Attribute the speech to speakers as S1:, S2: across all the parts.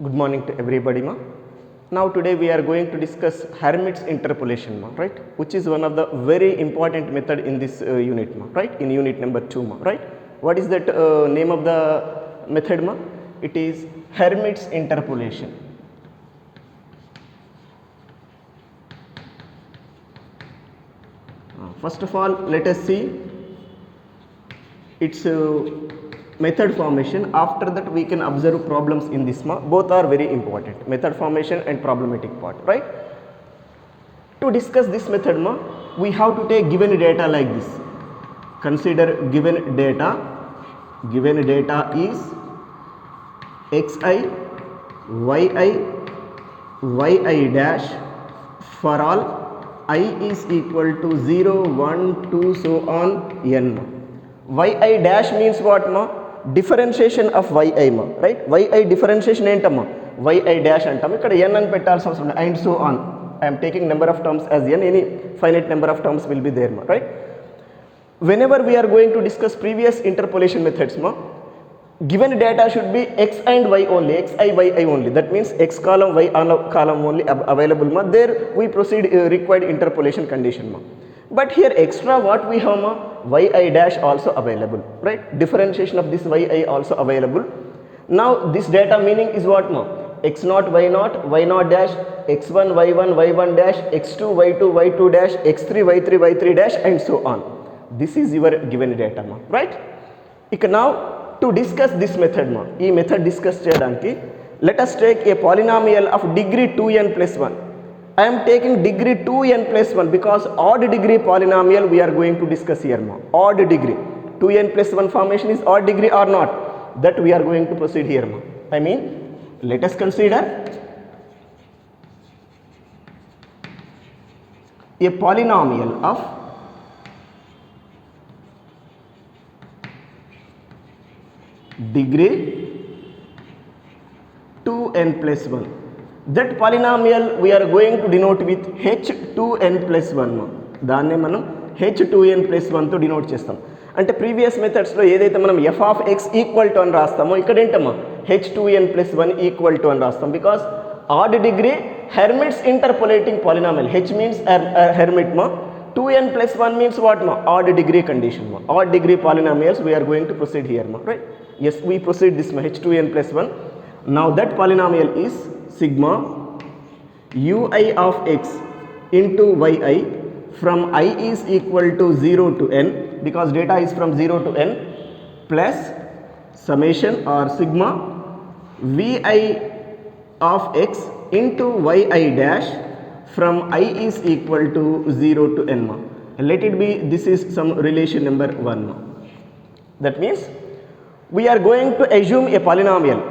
S1: Good morning to everybody, ma. Now today we are going to discuss Hermit's interpolation, ma, right? Which is one of the very important method in this unit, ma, right? In unit number 2, ma, right? What is that name of the method, ma? It is Hermit's interpolation. First of all, let us see its method formation. After that we can observe problems in this, ma. Both are very important, method formation and problematic part, right? To discuss this method, ma, we have to take given data like this. Consider given data is xi, yi dash for all I is equal to 0, 1, 2, so on n. yi dash means what, ma? Differentiation of yi, ma, right? Yi differentiation ఏంటమ్మా? yi dash అంటాం. ఇక్కడ n అని పెట్టాల్సిన అవసరం లేదు, and so on. I am taking number of terms as n, any finite number of terms will be there, ma, right? Whenever we are going to discuss previous interpolation methods, ma, given data should be x and y only, xi, yi only. That means x column, y column only available, ma. There we proceed required interpolation condition, ma. But here extra what we have, ma? Yi dash also available, right? Differentiation of this yi also available. Now this data meaning is what, ma? x0, y0 dash, x1, y1 dash, x2, y2 dash, x3, y3 dash, and so on. This is your given data, ma, right? Now to discuss this method, ma, ee method discuss cheyadaniki, let us take a polynomial of degree 2n plus 1. I am taking degree 2n plus 1 because odd degree polynomial we are going to discuss here, ma. Odd degree 2n plus 1 formation is odd degree or not, that we are going to proceed here, ma. I mean, let us consider a polynomial of degree 2n plus 1. That polynomial we are going to denote with h2n plus 1, ma. దాన్నే మనం h2n plus 1 తో denote చేస్తాం. అంటే previous మెథడ్స్లో ఏదైతే మనం f of x equal to అని రాస్తామో, ఇక్కడ ఏంటమ్మా h2n plus 1 ఈక్వల్ టు అని రాస్తాం. Because odd degree Hermite's interpolating polynomial, h means Hermite, మా. 2n plus 1 means what, ma? Odd degree condition, ma. Odd degree polynomials we are going to proceed here, ma, right? Yes, we proceed this, ma, h2n plus 1. Now that polynomial is sigma ui of x into yi from I is equal to 0 to n, because data is from 0 to n, plus summation or sigma vi of x into yi dash from I is equal to 0 to n, ma. Let it be, this is some relation number 1, ma. That means we are going to assume a polynomial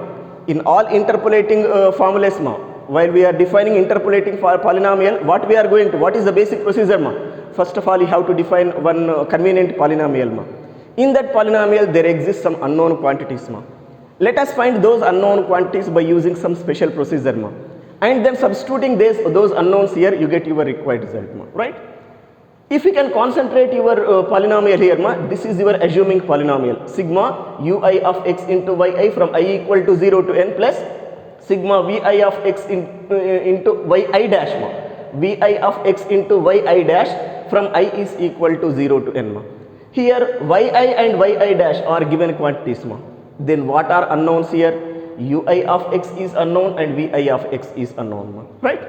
S1: in all interpolating formulas, ma. While we are defining interpolating polynomial, what is the basic procedure, ma? First of all, you have to define one convenient polynomial, ma. In that polynomial there exists some unknown quantities, ma. Let us find those unknown quantities by using some special procedure, ma. And then substituting those unknowns here, you get your required result, ma, right? If you can concentrate your polynomial here, ma, this is your assuming polynomial, sigma ui of x into yi from I equal to 0 to n plus sigma vi of x into yi dash, ma. Vi of x into yi dash from I is equal to 0 to n, ma. Here yi and yi dash are given quantities, ma. Then what are unknowns here? ui of x is unknown and vi of x is unknown, ma, right?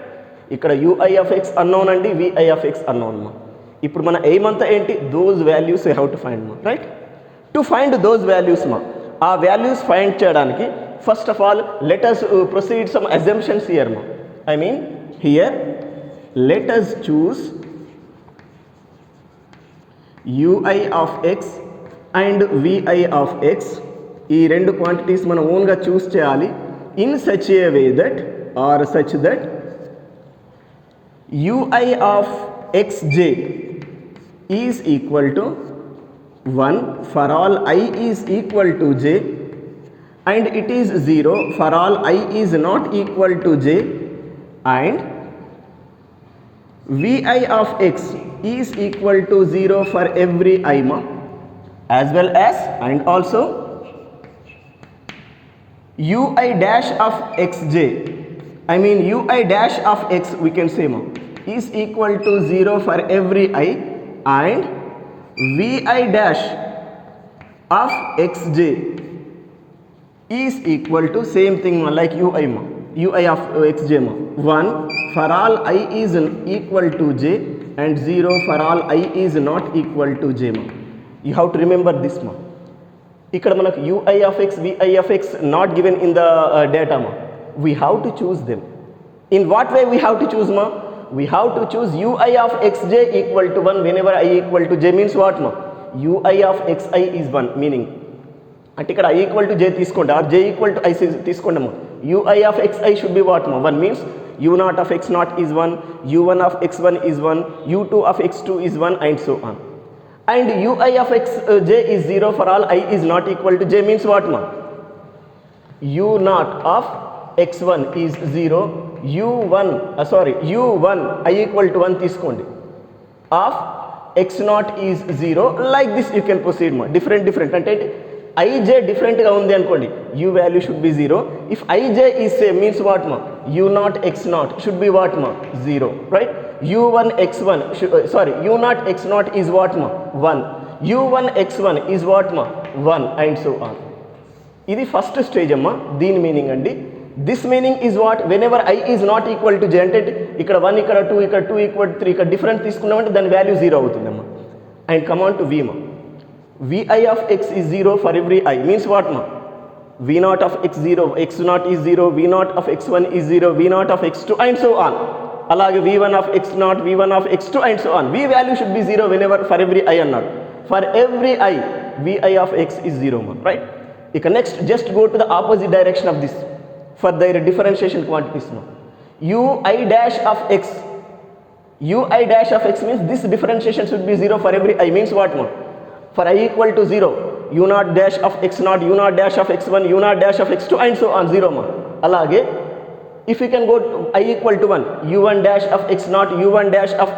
S1: ఇక్కడ ui of x unknown and vi of x unknown, ma. ఇప్పుడు మన aim అంతా ఏంటి? Those values you have to find, మా, right? To find those values, మా, ఆ values find చేయడానికి first of all let us proceed some assumptions here, ma. I mean here let us choose ui of x and vi of x. ఈ రెండు quantities మనం ఓన్గా choose చేయాలి in such a way that are such that ui of xj is equal to 1 for all I is equal to j, and it is 0 for all I is not equal to j, and vi of x is equal to 0 for every I, ma, as well as and also ui dash of xj, I mean ui dash of x we can say is equal to 0 for every I, and vi dash of xj is equal to same thing like ui of xj 1 for all I is equal to j and 0 for all I is not equal to j You have to remember this ఇక్కడ మనకు ui of x, vi of x not given in the data we have to choose them. In what way we have to choose we have to choose ui of xj equal to 1 whenever I equal to j, means what ui of xi is 1, meaning అంటే ఇక్కడ I equal to j తీసుకోండి or j equal to I తీసుకోండి ui of xi should be what 1, means u0 of x0 is 1, u1 of x1 is 1, u2 of x2 is 1 and so on. And ui of xj is 0 for all I is not equal to j, means what u0 of x1 is 0, u1 I equal to 1 తీసుకోండి of x0 is 0, like this you can proceed different అంటే ij different గా ఉంది అనుకోండి u value should be 0. If ij is same, means what u0 x0 should be what 0, right? u1 x1 u0 x0 is what 1, u1 x1 is what 1 and so on. ఇది first stage దీని meaning అండి. This meaning is what whenever I is not equal to j, అంటే ఇక్కడ 1 ఇక్కడ 2 ఇక్కడ 2 equal 3 ఇక్కడ different తీసుకున్నామంటే దాని వాల్యూ 0 అవుతుందమ్మా. And come on to v vi of x is 0 for every I, means what v0 of x0 x0 is 0, v0 of x1 is 0, v0 of x2 and so on. అలాగే v1 of x0 v1 of x2 and so on. v value should be 0 whenever for every I అన్నారు. For every I vi of x is 0 right? ఇక next just go to the opposite direction of this for their differentiation quantities ui dash of x means this differentiation should be 0 for every I, means what for I equal to 0 u0 dash of x0 u0 dash of x1 u0 dash of x2 and so on 0 అలాగే if you can go to I equal to 1 u1 dash of x0 u1 dash of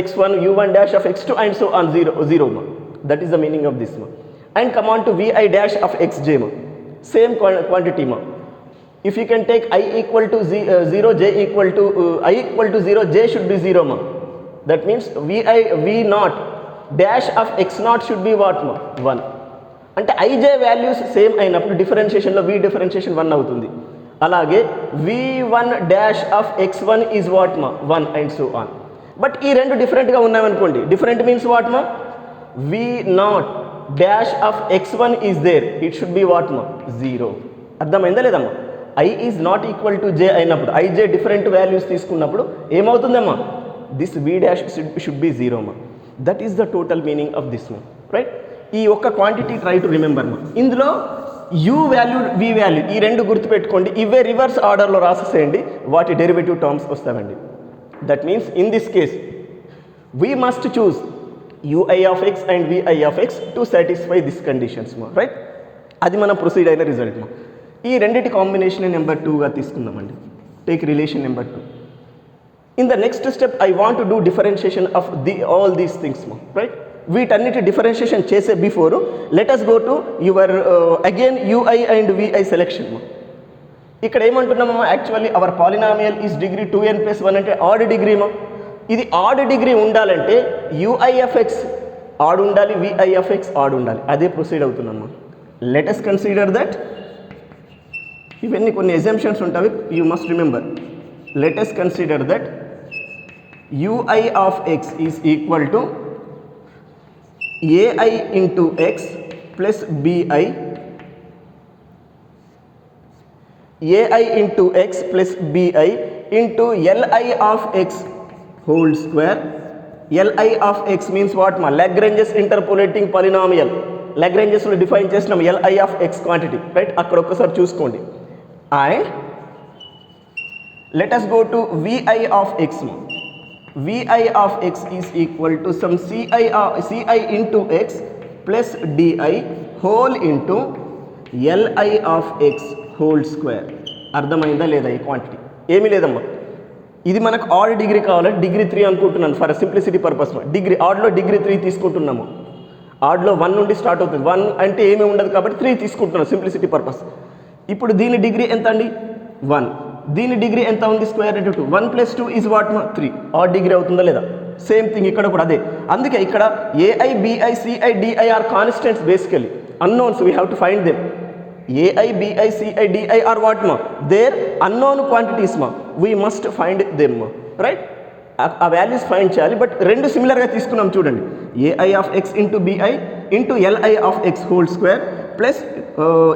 S1: x1 u1 dash of x2 and so on 0 that is the meaning of this and come on to vi dash of xj same quantity if you can take I equal to 0 j equal to I equal to 0 j should be 0 that means v0 dash of x0 should be what 1 అంటే ij values same అయినప్పుడు డిఫరెన్షియేషన్లో v differentiation 1 అవుతుంది. అలాగే v1 dash of x1 is what 1 and so on. But ఈ రెండు డిఫరెంట్గా ఉన్నాయనుకోండి, different means what v0 dash of x1 is there, it should be what 0. అర్థమైందా లేదమ్మా? I is not equal to j అయినప్పుడు ij different values తీసుకున్నప్పుడు ఏమవుతుందమ్మా this v dash should be 0 that is the total meaning of this right. ఈ ఒక్క quantity try to remember ఇందులో u value v value ఈ రెండు గుర్తుపెట్టుకోండి, ఇవే రివర్స్ ఆర్డర్లో రాసేసేయండి, వాటి డెరివేటివ్ టర్మ్స్ వస్తాయండి. That means in this case we must choose ui of x and vi of x to satisfy this conditions right. అది మనం ప్రొసీడ్ అయిన రిజల్ట్ ఈ రెండింటి కాంబినేషన్ నెంబర్ 2గా తీసుకుందామండి. Take relation number 2. In the next step I want to do differentiation of all these things right. వీటన్నిటి differentiation చేసే before let us go to your again ui and vi selection. ఇక్కడ ఏమంటున్నామో actually our polynomial is degree 2n+1 అంటే odd degree ఇది odd degree ఉండాలంటే ui of x odd ఉండాలి, vi of x odd ఉండాలి. అదే ప్రొసీడ్ అవుతున్నామా. లెట్ us కన్సిడర్ దట్ ఇవన్నీ కొన్ని ఎగ్జాంప్షన్స్ ఉంటాయి, you must remember. Let us consider that ui of x is equal to ai into x plus bi into x plus bi into li of x whole square. li of x means what Lagrange's interpolating polynomial. Lagrange's లో define చేసినాం li of x quantity right. అక్కడ ఒక్కసారి చూసుకోండి. and let us go to vi of x. vi of x is equal to some ci into x plus di whole into li of x whole square. అర్థమైందా లేదా? ఈ quantity ఏమీ లేదమ్మా, ఇది మనకు ఆడ్ డిగ్రీ కావాలంటే డిగ్రీ 3 అనుకుంటున్నాను for simplicity purpose. Degree ఆడ్లో డిగ్రీ 3 తీసుకుంటున్నాము. ఆడ్లో 1 నుండి స్టార్ట్ అవుతుంది, 1 అంటే ఏమీ ఉండదు కాబట్టి 3 తీసుకుంటున్నాను సింప్లిసిటీ పర్పస్. ఇప్పుడు దీని డిగ్రీ ఎంత అండి 1, దీని డిగ్రీ ఎంత ఉంది స్క్వేర్ రూట్ 2, 1 + 2 ఈజ్ వాట్ మా 3, ఆడ్ డిగ్రీ అవుతుందా లేదా? సేమ్ థింగ్ ఇక్కడ కూడా అదే. అందుకే ఇక్కడ a i b i c i d i are constants basically, unknowns we have to find them. A i b i c i d i are what మా దేర్ అన్నోన్ క్వాంటిటీస్ మా, we must find them right. ఆ వాల్యూస్ ఫైండ్ చేయాలి. But రెండు సిమిలర్గా తీసుకున్నాం చూడండి, a i of x into b i into l i of x whole square plus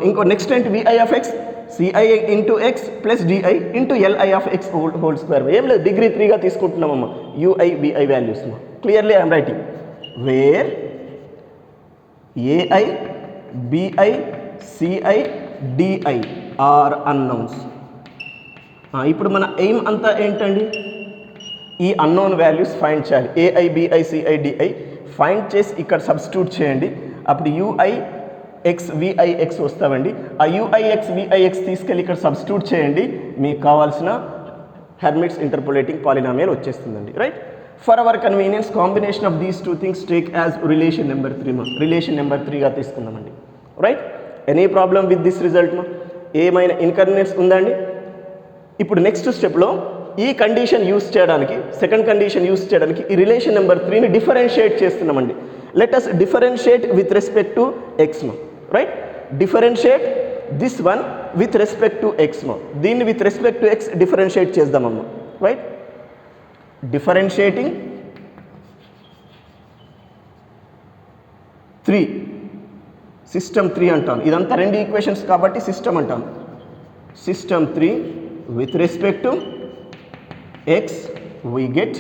S1: ఇంకో next ఏంటి v i of x c i into x plus d i into l i of x whole square. ఏం లేదు, డిగ్రీ 3గా తీసుకుంటున్నామమ్మా u i b i values. Clearly I'm writing where a i b i c i d i are unknowns. ఇప్పుడు మన aim అంతా ఏంటండి, ఈ అన్నోన్ వాల్యూస్ ఫైండ్ చేయాలి. A i b i c i d i find చేసి ఇక్కడ సబ్స్టిట్యూట్ చేయండి. అప్పుడు యూఐ ఎక్స్ విఐ ఎక్స్ వస్తామండి. ఆ యూఐ ఎక్స్ విఐ ఎక్స్ తీసుకెళ్ళి ఇక్కడ సబ్స్టిట్యూట్ చేయండి, మీకు కావాల్సిన హెర్మిట్స్ ఇంటర్పోలేటింగ్ పాలినామియల్ వచ్చేస్తుందండి right. For our convenience combination of these two things take as relation number 3 relation number 3గా తీసుకుందామండి right. Any problem with this result ఏమైనా ఇన్కన్వీనియన్స్ ఉందండి? ఇప్పుడు నెక్స్ట్ స్టెప్లో ఈ కండిషన్ యూస్ చేయడానికి, సెకండ్ కండిషన్ యూస్ చేయడానికి ఈ రిలేషన్ నెంబర్ 3ని డిఫరెన్షియేట్ చేస్తున్నామండి. Let us differentiate with respect to x right. Differentiate this one with respect to x దీన్ని with respect to x differentiate చేద్దామమ్మా రైట్. డిఫరెన్షియేటింగ్ 3 సిస్టమ్ 3 అంటాను. ఇదంతా రెండు ఈక్వేషన్స్ కాబట్టి సిస్టమ్ అంటాను. System 3 with respect to x we get.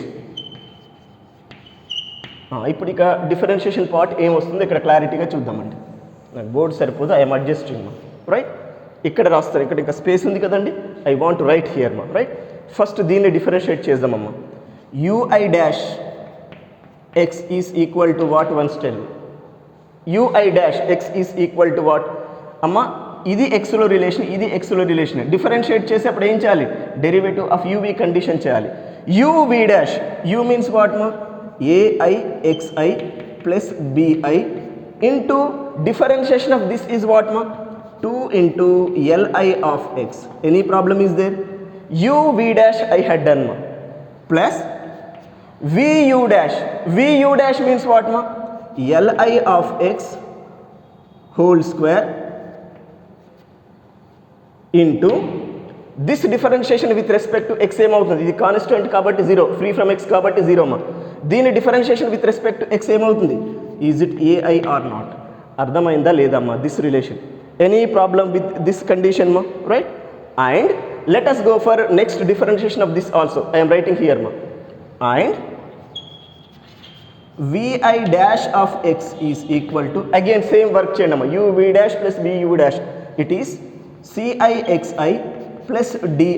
S1: ఇప్పుడు ఇక differentiation part ఏం వస్తుందో ఇక్కడ క్లారిటీగా చూద్దామండి. నాకు బోర్డు సరిపోదు, ఐఎమ్ అడ్జస్టింగ్ రైట్. ఇక్కడ రాస్తారు, ఇక్కడ ఇంకా స్పేస్ ఉంది కదండి, I want right here right. First దీన్ని డిఫరెన్షియేట్ చేద్దామమ్మా. U i dash x is equal to what once tell. U i dash x is equal to what అమ్మా, ఇది ఎక్స్లో రిలేషన్, ఇది ఎక్స్లో రిలేషన్. డిఫరెన్షియేట్ చేసేప్పుడు ఏం చేయాలి, డెరివేటివ్ ఆఫ్ యూవీ కండిషన్ చేయాలి. U v dash u means what మా a i x i plus b i into differentiation of this is what మా 2 into l i of x. Any problem is there? U v dash I had done మా plus v u dash, v u dash means what మా l i of x whole square into this differentiation with respect to x ఏమవుతుంది, ఇది constant కాబట్టి 0, free from X కాబట్టి 0 మా. దీని differentiation with respect to x ఏమవుతుంది, is it a i or not? అర్థమైందా లేదమ్మా this relation? Any problem with this condition మా right. And let us go for next differentiation of this also. I am writing here ma. And vi dash of x is equal to, again same work cheyandi amma, u v dash plus v u dash, it is ci xi plus di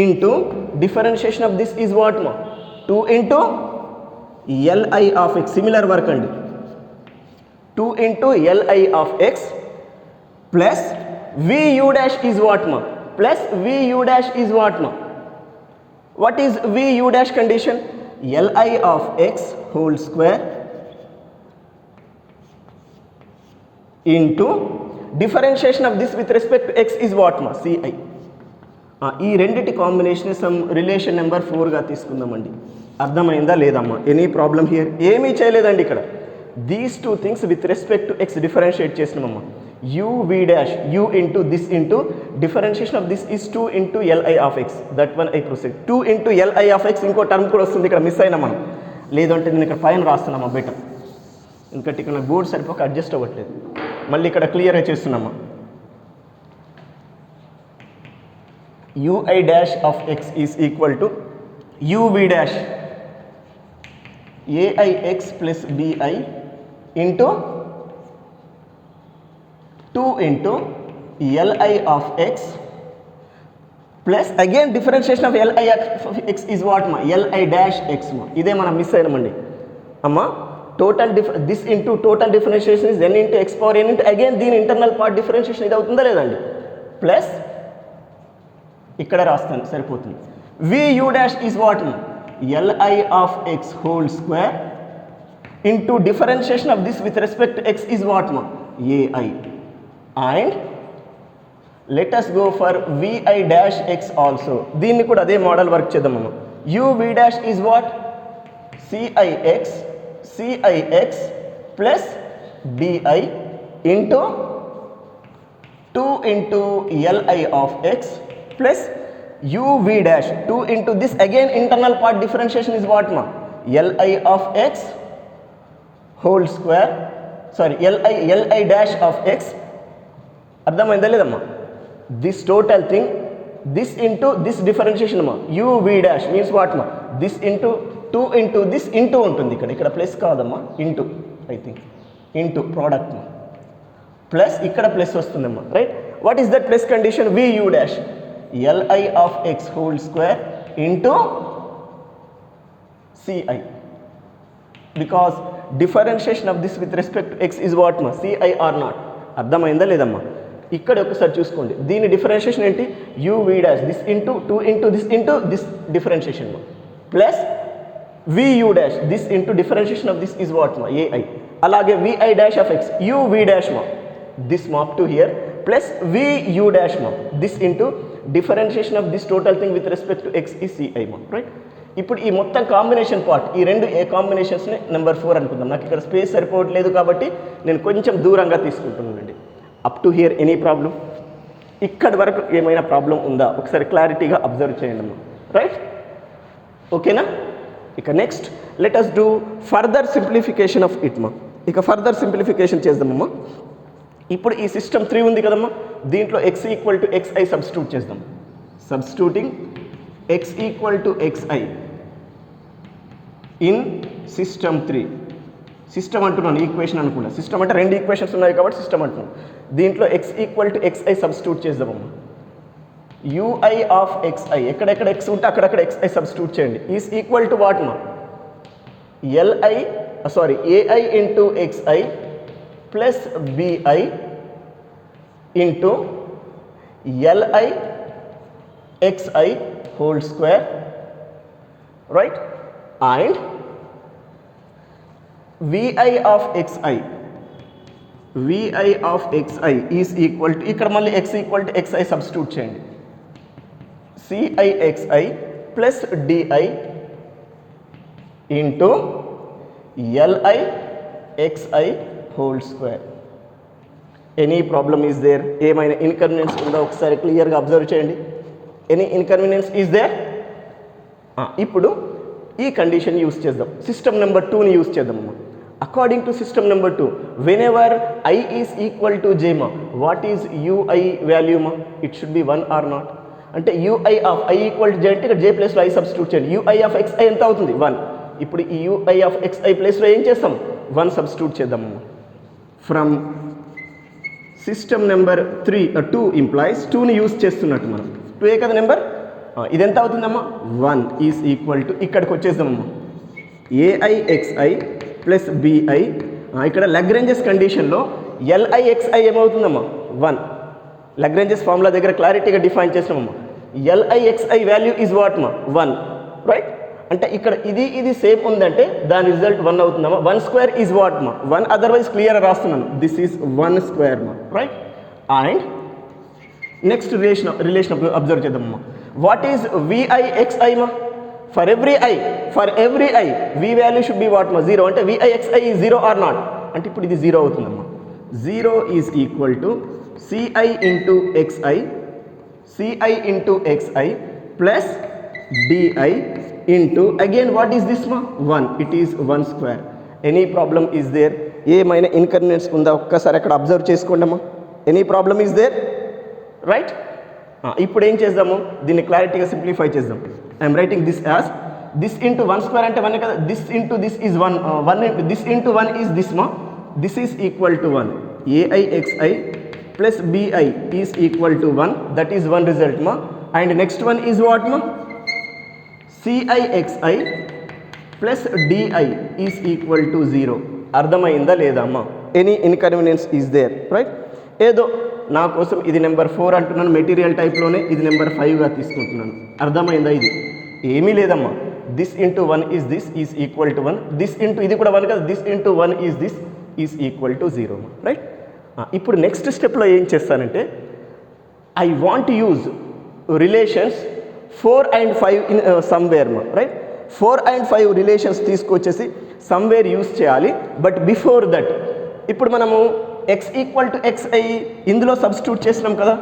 S1: into differentiation of this is what ma 2 into li of x. Similar work andi, 2 into li of x plus vu dash is what ma, plus vu dash is what ma, what is vu dash condition, li of x whole square into differentiation of this with respect to x is what ma ci. ఈ రెండిటి combination sum relation number 4గా తీసుకుందామండి. అర్థమైందా లేదమ్మా? Any problem here? ఏమీ చేయలేదండి ఇక్కడ. These two things with respect to x differentiate చేసినామమ్మా. u v dash u into this into differentiation of this is 2 into li of x, that one I proceed. 2 into li of x ఇంకో term కూడా వస్తుంది, ఇక్కడ miss అయినా మనం. లేదంటే నేను ఇక్కడ పైన రాస్తున్నామా బెటర్, ఎందుకంటే ఇక్కడ నాకు బోర్డు సరిపోక అడ్జస్ట్ అవ్వట్లేదు. మళ్ళీ ఇక్కడ క్లియర్గా చేస్తున్నామా. ui dash of x is equal to uv dash aix plus bi into 2 into li of x plus again differentiation of li of x is what ma li dash x ma. ఇదే మనం miss అయినామండి అమ్మా. Total this into total differentiation is n into x power n into again దీని internal part differentiation ఇది అవుతుందా లేదండి. Plus ఇక్కడ రాస్తాను సరిపోతుంది. vu dash is what ma li of x whole square into differentiation of this with respect to x is what ma ai. And let us go for vi dash x also. దీన్ని కూడా అదే model work చేద్దాం మనం. uv dash is what? cix plus di into 2 into li of x plus uv dash 2 into this, again internal part differentiation is what ma? li of x whole square, sorry, li dash of x. అర్థమైందా లేదమ్మా? this total thing, this into this differentiation ma, uv dash means what ma? this into 2 into this into ఉంటుంది ఇక్కడ plus కాదమ్మా, into, I think into product మా, plus ఇక్కడ plus వస్తుందమ్మా, right? What is that plus condition? vu dash li of x whole square into ci, because differentiation of this with respect to x is what ma? ci or not. అర్థమైందా లేదమ్మా? ఇక్కడ ఒకసారి చూసుకోండి, దీని differentiation ఏంటి? uv dash this into 2 into this differentiation ma, plus vu dash this into differentiation of this is what ma? ai. అలాగే vi dash of x uv dash ma, this ma up to here, plus vu dash ma, this into differentiation of this total thing with respect to x is ci ma, right? ఇప్పుడు ఈ మొత్తం combination part, ఈ రెండు ఏ కాంబినేషన్స్ని number 4 అనుకుందాం. నాకు ఇక్కడ space సరిపోవట్లేదు కాబట్టి నేను కొంచెం దూరంగా తీసుకుంటున్నానండి. Up to hear any problem? ఇక్కడి వరకు ఏమైనా ప్రాబ్లం ఉందా ఒకసారి క్లారిటీగా అబ్జర్వ్ చేయండి అమ్మా, రైట్? ఓకేనా? ఇక next let us do further simplification of it మా. ఇక ఫర్దర్ సింప్లిఫికేషన్ చేద్దామమ్మా. ఇప్పుడు ఈ సిస్టమ్ 3 ఉంది కదమ్మా, దీంట్లో x equal to xi substitute చేద్దాం. Substituting x equal to xi in system 3. System అంటున్నాను, ఈక్వేషన్ అనుకున్నా. సిస్టమ్ అంటే 2 ఈక్వేషన్స్ ఉన్నాయి కాబట్టి సిస్టమ్ అంటున్నాను. దీంట్లో x equal to xi substitute చేద్దామమ్మా. ui ఆఫ్ xi, ఎక్కడెక్కడ x ఉంటే అక్కడక్కడ xi సబ్స్టిట్యూట్ చేయండి. ఈజ్ ఈక్వల్ టు వాట్ మా? ai into xi plus bi into li xi whole square, right? And vi of xi is equal to, ఇక్కడ మళ్ళీ x equal to xi substitute చేయండి. cixi plus di into li xi whole square. Any problem is there? ఏమైనా inconvenience ఉందా ఒకసారి క్లియర్గా observe చేయండి. Any inconvenience is there? ఇప్పుడు ఈ కండిషన్ యూస్ చేద్దాం. సిస్టమ్ నెంబర్ 2ని యూస్ చేద్దామమ్మా. According to system number 2, whenever i is equal to j మా, వాట్ ఈజ్ ui వాల్యూ మా? It should be 1 or not. అంటే ui of i equal to j అంటే ఇక్కడ j ప్లస్లో i substitute చేయండి. ui of xi ఎంత అవుతుంది? 1. ఇప్పుడు ఈ ui ఆఫ్ xi ప్లేస్లో ఏం చేస్తాం? 1 సబ్స్టిట్యూట్ చేద్దామమ్మా. ఫ్రమ్ సిస్టమ్ నెంబర్ 2 ఇంప్లాయిస్ 2ని యూస్ చేస్తున్నట్టు మనం 2 కదా నెంబర్, ఇది ఎంత అవుతుందమ్మా? 1 ఈజ్ ఈక్వల్ టు, ఇక్కడికి వచ్చేద్దామమ్మా, aixi ప్లస్ bi. ఇక్కడ లాగ్రాంజెస్ కండిషన్లో lixi ఏమవుతుందమ్మా? 1. లాగ్రాంజెస్ ఫార్ములా దగ్గర క్లారిటీగా డిఫైన్ చేసినామమ్మా. lixi వాల్యూ ఈజ్ వాట్ మా? 1, రైట్? అంటే ఇక్కడ ఇది సేమ్ ఉందంటే దాని రిజల్ట్ 1 అవుతుందమ్మా. 1 స్క్వేర్ ఈజ్ వాట్ మా? 1. అదర్వైజ్ క్లియర్ రాస్తున్నాను, దిస్ ఈజ్ 1 స్క్వేర్ మా, right? And next relation observe చేద్దామమ్మా. వాట్ ఈజ్ vixi మా? For every i v value should be what మా? 0. అంటే vixi ఈజ్ 0 ఆర్ నాట్? అంటే ఇప్పుడు ఇది 0 అవుతుందమ్మా. 0 is equal to ci into xi plus di into again what is this మా? 1. It is 1 square. Any problem is there? ఏమైనా inconvenience ఉందా ఒక్కసారి అక్కడ అబ్జర్వ్ చేసుకోండి అమ్మా. Any problem is there, right? ఇప్పుడు ఏం చేద్దాము, దీన్ని క్లారిటీగా సింప్లిఫై చేద్దాం. I'm writing this as this into 1 square అంటే 1 కదా, this into this is 1, this into 1 is this మా, this is equal to 1. aixi plus bi is equal to 1, that is 1 result మా. And next one is what మా? cixi plus di is equal to 0. అర్థమైందా లేదా అమ్మా? Any inconvenience is there, right? ఏదో నా కోసం ఇది నెంబర్ 4 అంటున్నాను, మెటీరియల్ టైప్లోనే ఇది నెంబర్ 5గా తీసుకుంటున్నాను. అర్థమైందా? ఇది ఏమీ లేదమ్మా. This into 1 is this is equal to 1, this into ఇది కూడా 1 కదా, this into 1 is this is equal to 0, right? ఇప్పుడు నెక్స్ట్ స్టెప్లో ఏం చేస్తానంటే I want to use relations 4 and 5 in somewhere ma, right? 4 and 5 relations తీసుకొచ్చేసి సమ్వేర్ యూస్ చేయాలి. But before that ఇప్పుడు మనము x ఈక్వల్ టు xi ఇందులో సబ్స్టిట్యూట్ చేసినాం కదా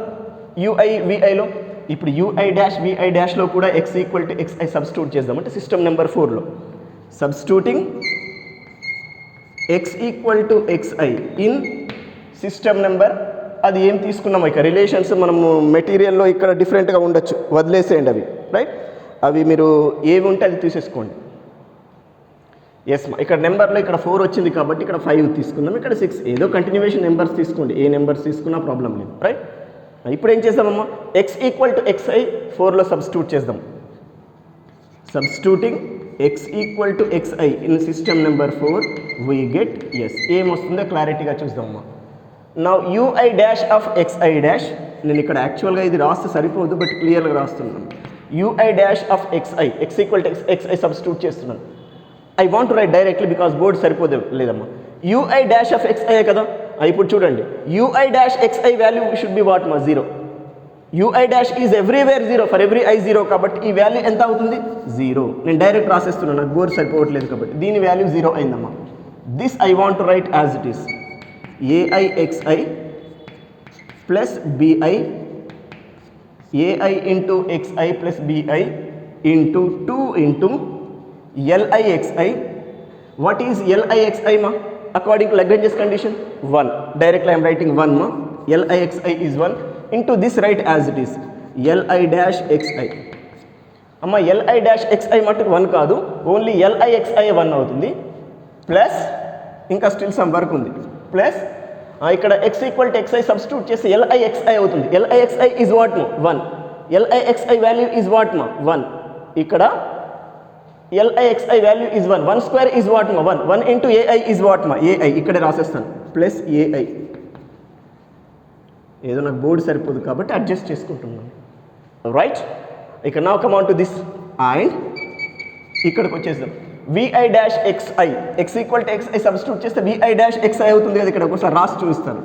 S1: ui viలో. ఇప్పుడు ui డాష్ vi డాష్లో కూడా x equal to xi substitute చేద్దాం. అంటే సిస్టమ్ నెంబర్ 4లో substituting x equal to xi in system number, అది ఏం తీసుకున్నాము ఇక రిలేషన్స్ మనము మెటీరియల్లో ఇక్కడ డిఫరెంట్గా ఉండొచ్చు, వదిలేసేయండి అవి, రైట్? అవి మీరు ఏవి ఉంటే అది తీసేసుకోండి. ఎస్ మా ఇక్కడ నెంబర్లో ఇక్కడ 4 వచ్చింది కాబట్టి ఇక్కడ 5 తీసుకుందాం, ఇక్కడ 6, ఏదో కంటిన్యూవేషన్ నెంబర్స్ తీసుకోండి, ఏ నెంబర్స్ తీసుకున్నా ప్రాబ్లం లేదు, రైట్? ఇప్పుడు ఏం చేద్దామమ్మా, x ఈక్వల్ టు xi 4లో సబ్స్టిట్యూట్ చేద్దాం. Substituting x equal to xi in system number 4 we get as. ఏమొస్తుందో క్లారిటీగా చూద్దామమ్మా. Now ui dash of xi dash, నేను ఇక్కడ యాక్చువల్గా ఇది రాస్తే సరిపోదు బట్ క్లియర్గా రాస్తున్నాను. ui dash of xi x equal to xi substitute చేస్తున్నాను. I want to write directly because board సరిపోదు లేదమ్మా. ui డాష్ ఆఫ్ xi కదా, ఇప్పుడు చూడండి ui dash xi value should be what మా 0. ui dash is everywhere 0 for every i 0 కాబట్టి ఈ value ఎంత అవుతుంది 0. నేను డైరెక్ట్ రాసేస్తున్నాను, నాకు బోర్డ్ సరిపోవట్లేదు కాబట్టి దీని వాల్యూ 0 అయిందమ్మా. This I want to write as it is aixi plus bi ai into xi plus bi into 2 into lixi. What is lixi మా? According to Lagrange's condition 1. Directly I'm writing 1 మా. lixi is 1 into this right as it is li dash xi. అమ్మ li dash xi మటుకు 1 కాదు, only lixi 1 అవుతుంది. Plus ఇంకా still some work ఉంది. Plus ఇక్కడ x equal to xi substitute చేసి lixi అవుతుంది. lixi ఈజ్ వాట్ మా 1. lixi వాల్యూ ఈజ్ వాట్ మా 1. ఇక్కడ lixi value is 1. 1 square is what మా 1. 1 ఇంటూ ai ఈజ్ వాట్ మా ai. ఇక్కడే రాసేస్తాను ప్లస్ ai. ఏదో నాకు బోర్డు సరిపోదు కాబట్టి అడ్జస్ట్ చేసుకుంటున్నాను, రైట్? ఇక now come on to this and ఇక్కడికి వచ్చేద్దాం. vi dash xi x equal to xi substitute చేస్తే vi డాష్ xi అవుతుంది కదా. ఇక్కడ ఒకసారి రాసి చూపిస్తాను.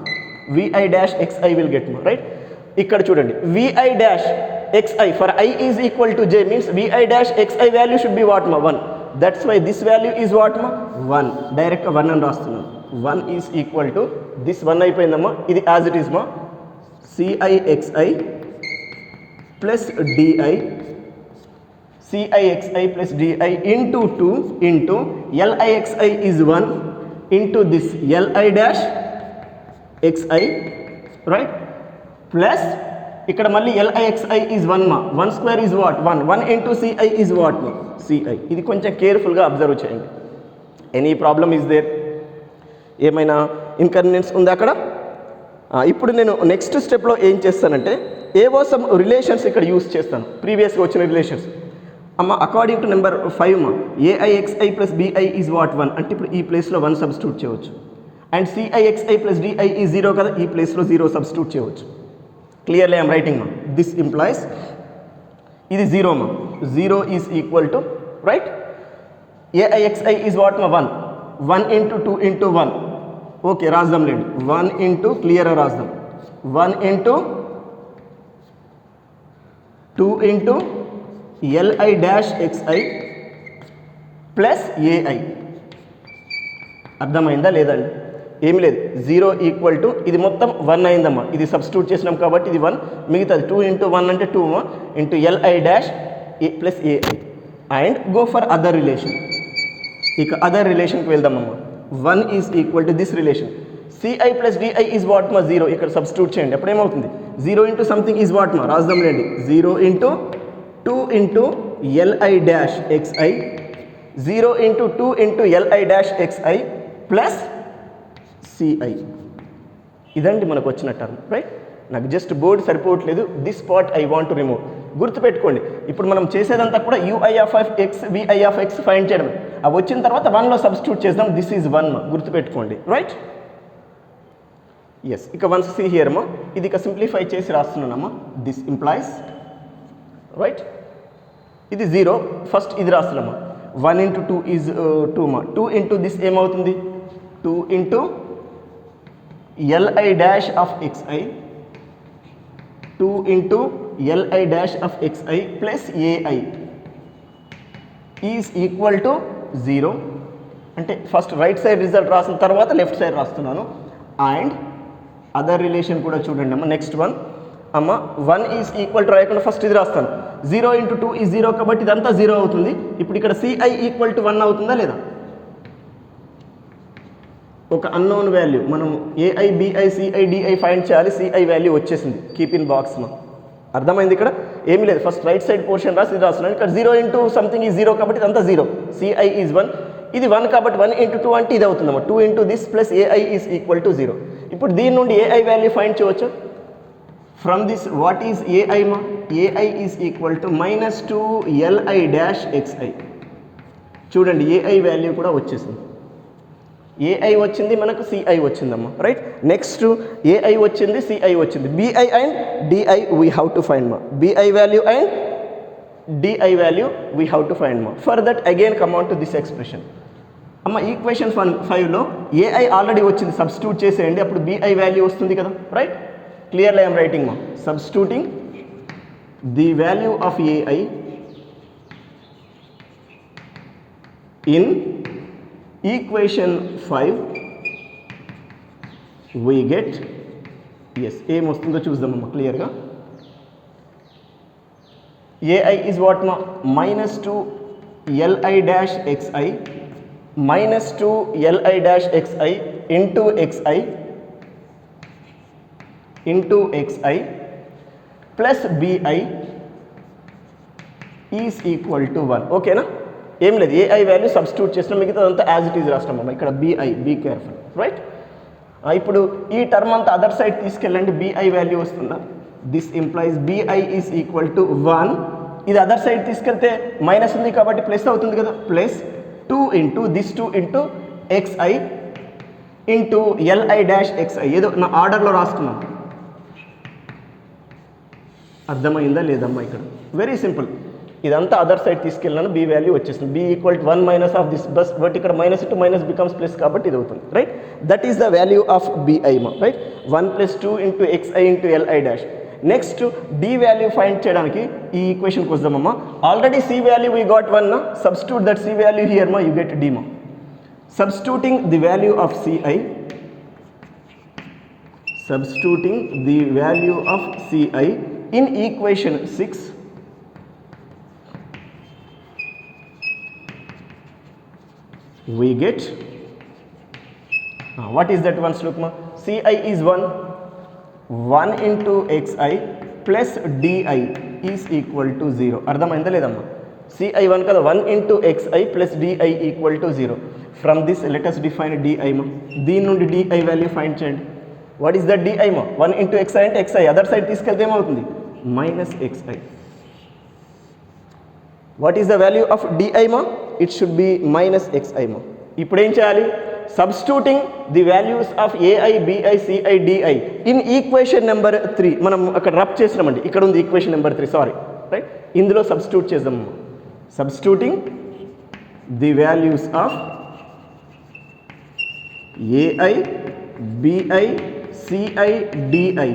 S1: vi dash xi will get మా, రైట్? ఇక్కడ చూడండి vi dash xi for i is equal to j means vi dash xi value should be what మా 1. That's why this value is what మా 1. డైరెక్ట్గా 1 అని రాస్తున్నాను. 1 ఈజ్ ఈక్వల్ టు దిస్ 1 అయిపోయిందమ్మా. ఇది యాజ్ ఇట్ ఈజ్ మా cixi plus di cixi plus di into 2 into lixi is 1 into this li dash xi, right? Plus ఇక్కడ మళ్ళీ lixi is 1 మా. 1 square is what 1. 1 into ci is what మా ci. ఇది కొంచెం కేర్ఫుల్గా అబ్జర్వ్ చేయండి. Any problem is there? ఏమైనా inconvenience ఉందా అక్కడ? ఇప్పుడు నేను నెక్స్ట్ స్టెప్లో ఏం చేస్తానంటే ఏవో సమ్ రిలేషన్స్ ఇక్కడ యూస్ చేస్తాను, ప్రీవియస్గా వచ్చిన రిలేషన్స్. అమ్మ అకార్డింగ్ టు నెంబర్ 5 మా aixi plus bi is what 1 అంటే ఇప్పుడు ఈ ప్లేస్లో 1 సబ్స్టిట్యూట్ చేయవచ్చు. And cixi plus di is 0 కదా, ఈ ప్లేస్లో 0 సబ్స్టిట్యూట్ చేయవచ్చు. క్లియర్లీ ఐఎమ్ రైటింగ్ మా. దిస్ ఇంప్లాయిస్ ఇది 0 మా. 0 is equal to, right? aixi is what మా 1. 1 ఇంటూ 2 ఇంటూ 1. ఓకే రాద్దాం లేండి. 1 ఇంటూ క్లియర్గా రాద్దాం. 1 into 2 into li dash xi plus ai. అర్థమైందా లేదండి? ఏమి లేదు. 0 ఈక్వల్ టు ఇది మొత్తం 1 అయిందమ్మా. ఇది సబ్స్టిట్యూట్ చేసినాం కాబట్టి ఇది 1, మిగతాది 2 ఇంటూ 1 అంటే 2 into li dash plus ai. And go for other relation. ఇక అదర్ రిలేషన్కి వెళ్దామమ్మా. 1 is equal to this relation ci plus di is what మా 0. ఇక్కడ సబ్స్టిట్యూట్ చేయండి, అప్పుడు ఏమవుతుంది 0 ఇంటూ సంథింగ్ ఈజ్ వాట్ మా. రాద్దాం లేండి. 0 into 2 into li dash xi, 0 into 2 into li dash xi plus ci. ఇదండి మనకు వచ్చిన టర్మ్, రైట్? నాకు జస్ట్ బోర్డ్ సరిపోవట్లేదు. This part I want to remove. గుర్తుపెట్టుకోండి, ఇప్పుడు మనం చేసేదంతా కూడా ui of x vi of x find చేయడం. అవి వచ్చిన తర్వాత 1లో సబ్స్టిట్యూట్ చేద్దాం. దిస్ ఈజ్ 1 మా. గుర్తుపెట్టుకోండి, రైట్? ఎస్. ఇక వన్స్ సీ హియర్ మా, ఇది ఇక సింప్లిఫై చేసి రాస్తున్నానమ్మా. This implies, right? ఇది 0. ఫస్ట్ ఇది రాస్తున్నామా. 1 ఇంటూ 2 ఈజ్ 2 మా. 2 ఇంటూ దిస్ ఏమవుతుంది 2 into li dash of xi 2 into li dash of xi plus ai is equal to 0. అంటే ఫస్ట్ రైట్ సైడ్ రిజల్ట్ రాసిన తర్వాత లెఫ్ట్ సైడ్ రాస్తున్నాను. అండ్ అదర్ రిలేషన్ కూడా చూడండి అమ్మ. నెక్స్ట్ వన్ అమ్మ 1 ఈజ్ ఈక్వల్ టు రాయకుండా ఫస్ట్ ఇది రాస్తాను. 0 into 2 ఈజ్ 0 కాబట్టి ఇదంతా 0 అవుతుంది. ఇప్పుడు ఇక్కడ సిఐ ఈక్వల్ టు 1 అవుతుందా లేదా? ఒక అన్నోన్ వాల్యూ మనం a i b i c i d i find చేయాలి. సిఐ వాల్యూ వచ్చేసింది. కీప్ ఇన్ బాక్స్ మా. అర్థమైంది? ఇక్కడ ఏమీ లేదు. ఫస్ట్ రైట్ సైడ్ పోర్షన్ రాసి ఇది రాస్తున్నాను. ఇక్కడ 0 into సంథింగ్ ఈజ్ 0 కాబట్టి ఇదంతా 0. CI is 1. ఇది 1 కాబట్టి 1 into 2 అంటే ఇది అవుతుందమ్మా. 2 into this plus a i is equal to 0. ఇప్పుడు దీని నుండి ఏఐ వాల్యూ ఫైండ్ చేయవచ్చు. From this what is a i మా? A i is equal to -2 li dash xi. చూడండి ఏఐ వాల్యూ కూడా వచ్చేసింది. ఏఐ వచ్చింది, మనకు సిఐ వచ్చిందమ్మా. రైట్. నెక్స్ట్ ఏఐ వచ్చింది, సిఐ వచ్చింది. B i and d i we have to find మా. B i value and d i value we have to find మా. For that again come on to this expression అమ్మ. ఈక్వేషన్ 5లో ఏఐ ఆల్రెడీ వచ్చింది, substitute చేసేయండి. అప్పుడు BI value వస్తుంది కదా. Right. Clearly I'm writing మా. Substituting the value of AI in equation 5 we get ఏం వస్తుందో చూద్దామమ్మా క్లియర్గా. ఏఐ ఈజ్ వాట్ మా? -2 li dash xi -2 li dash xi into xi plus b i is equal to 1. ఓకేనా? ఏం లేదు. ఏఐ వాల్యూ సబ్స్టిట్యూట్ చేసిన మిగతా అంతా యాజ్ ఇట్ ఈజ్ రాస్తామమ్మా. ఇక్కడ బిఐ, బీ కేర్ఫుల్. రైట్. ఇప్పుడు ఈ టర్మ్ అంతా అదర్ సైడ్ తీసుకెళ్ళండి. బిఐ వాల్యూ వస్తుందా? This implies b i is equal to 1. ఇది అదర్ సైడ్ తీసుకెళ్తే మైనస్ ఉంది కాబట్టి ప్లస్ అవుతుంది కదా. Plus 2 into this 2 into xi into li dash xi. ఏదో నా ఆర్డర్లో రాసుకున్నాను. అర్థమైందా లేదమ్మా? ఇక్కడ వెరీ సింపుల్. ఇదంతా అదర్ సైడ్ తీసుకెళ్ళినాను. బి వాల్యూ వచ్చేసింది. B equal to 1 minus of this bus, but ఇక్కడ minus into minus becomes plus కాబట్టి ఇది అవుతుంది. Right. That is the value of b i మా. Right. 1 + 2 into xi into li dash. Next d value find చేయడానికి ఈ ఈక్వేషన్కి వద్దామమ్మా. Already c value we got 1 నా. Substitute that c value here మా, యూ గెట్ డి మా. Substituting the value of c i, substituting the value of c i in equation 6 we get what is that one Slukma? Ci is 1 into xi plus di is equal to 0. అర్థమైందా లేదమ్మా? Ci 1 కదా, 1 into xi plus di equal to 0. From this let us define di ma. దీని నుండి di value find చేయండి. What is that di ma? 1 into xi అంటే xi, other side తీసుకెళ్తే ఏమవుతుంది? -xi. What is the value of di ma? It should be -xi ma. ఇప్పుడు ఏం చేయాలి? Substituting the values of a i b i c i d i in equation number 3. మనం అక్కడ rub చేసినామండి. ఇక్కడ ఉంది ఈక్వేషన్ నెంబర్ 3, సారీ. రైట్. ఇందులో సబ్స్టిట్యూట్ చేద్దాము. Substituting the values of a i b i c i d i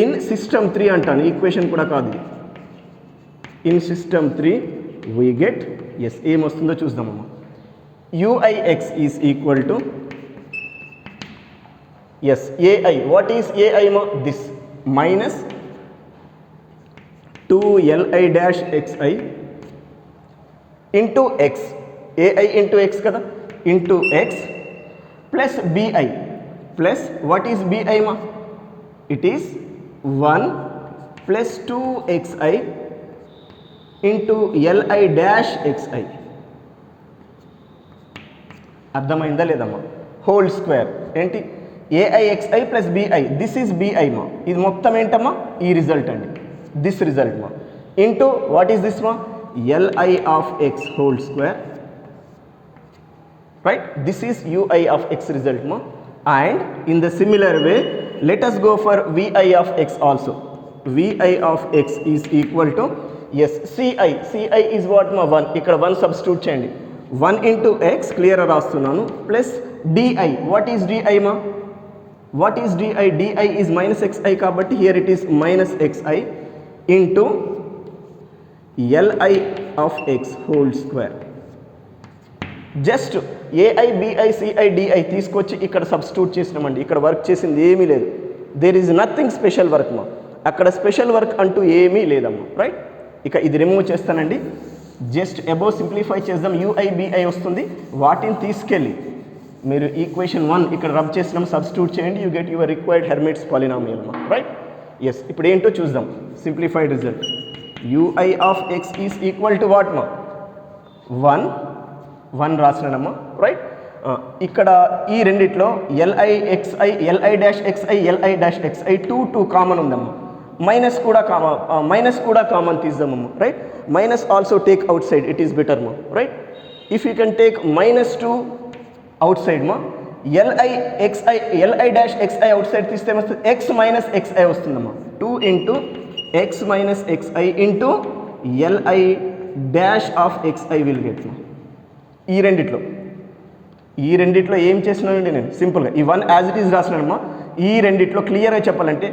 S1: in system 3 అంటాను. ఈక్వేషన్ కూడా కాదు. ఇన్ సిస్టమ్ 3 we get ఏం వస్తుందో చూద్దామమ్మా. uix is equal to ai. What is ai ma? This minus 2 li dash xi into x. ai into x kada, into x plus bi plus what is bi ma? It is 1 plus 2 xi into li dash xi. అర్థమైందా లేదమ్మా? Whole square ఏంటి? A i x i plus b i. This is b i మా. ఇది మొత్తం ఏంటమ్మా? ఈ result అండి. This result మా. ఇంటూ వాట్ ఈస్ దిస్ మా? L i of x whole square. Right. This is u i of x result మా. And in the similar way let us go for vi of x also. vi of x is equal to ci. ci is what ma? 1. ఇక్కడ 1 substitute చేయండి. 1 into x clear రాస్తున్నాను plus di. What is di మా? What is di? Di is minus xi కాబట్టి here it is minus xi into li of x whole square. Just a i b i c i d i తీసుకొచ్చి ఇక్కడ substitute చేసినామండి. ఇక్కడ work చేసింది ఏమీ లేదు. There is nothing special work మా. అక్కడ స్పెషల్ వర్క్ అంటూ ఏమీ లేదమ్మా. రైట్, ఇక ఇది రిమూవ్ చేస్తానండి. జస్ట్ అబౌవ్ సింప్లిఫై చేద్దాం. యూఐ బిఐ వస్తుంది. వాటిని తీసుకెళ్ళి మీరు ఈక్వేషన్ 1 ఇక్కడ రబ్ చేసినాం, సబ్స్టిట్యూట్ చేయండి. You get your required Hermite's polynomial మా. Right, yes. ఇప్పుడు ఏంటో చూద్దాం. Simplified result u i of x is equal to what మా? 1 రాసినానమ్మా. రైట్, ఇక్కడ ఈ రెండిట్లో l i x i l i dash x i l i dash x i 2 common ఉందమ్మా. మైనస్ కూడా కామన్ తీద్దామమ్మా. Right, minus also take out side, it is better మా. Right, if you can take -2 out side మా, l i x i l i dash xi outside తీస్తే ఏమొస్తుంది? X minus x i వస్తుందమ్మా. 2 into x minus x i into l i dash of x i will get మా. ఈ రెండిట్లో ఏం చేసినానండి నేను? సింపుల్గా ఈ 1 యాజ్ ఇట్ ఈజ్ రాసినానమ్మా. ఈ రెండిట్లో క్లియర్గా చెప్పాలంటే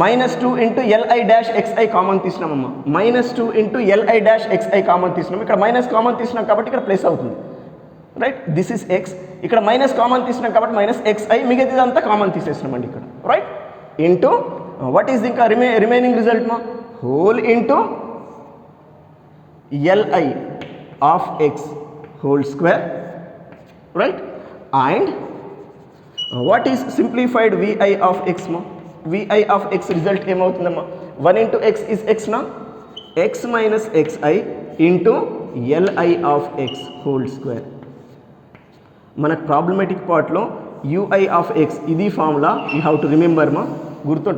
S1: -2 into l i dash x i common తీసినామమ్మా. -2 into l i dash x i common తీసినాం. ఇక్కడ మైనస్ కామన్ తీసినాం కాబట్టి ఇక్కడ ప్లస్ అవుతుంది. Right, this is x. ఇక్కడ మైనస్ కామన్ తీసినాం కాబట్టి మైనస్ ఎక్స్ఐ, మిగతాదంతా కామన్ తీసేసినామండి ఇక్కడ. రైట్, ఇంటూ వాట్ ఈస్ ఇంకా రిమైనింగ్ రిజల్ట్ మా? Whole into l i of x whole square. Right, and what is simplified vi of x ma? Vi of x result ఏమవుతుందమ్మా? 1 into x is x na, x minus xi into li of x whole square. మనకు problematic పార్ట్లో ui of x ఇది formula. You have to remember మా.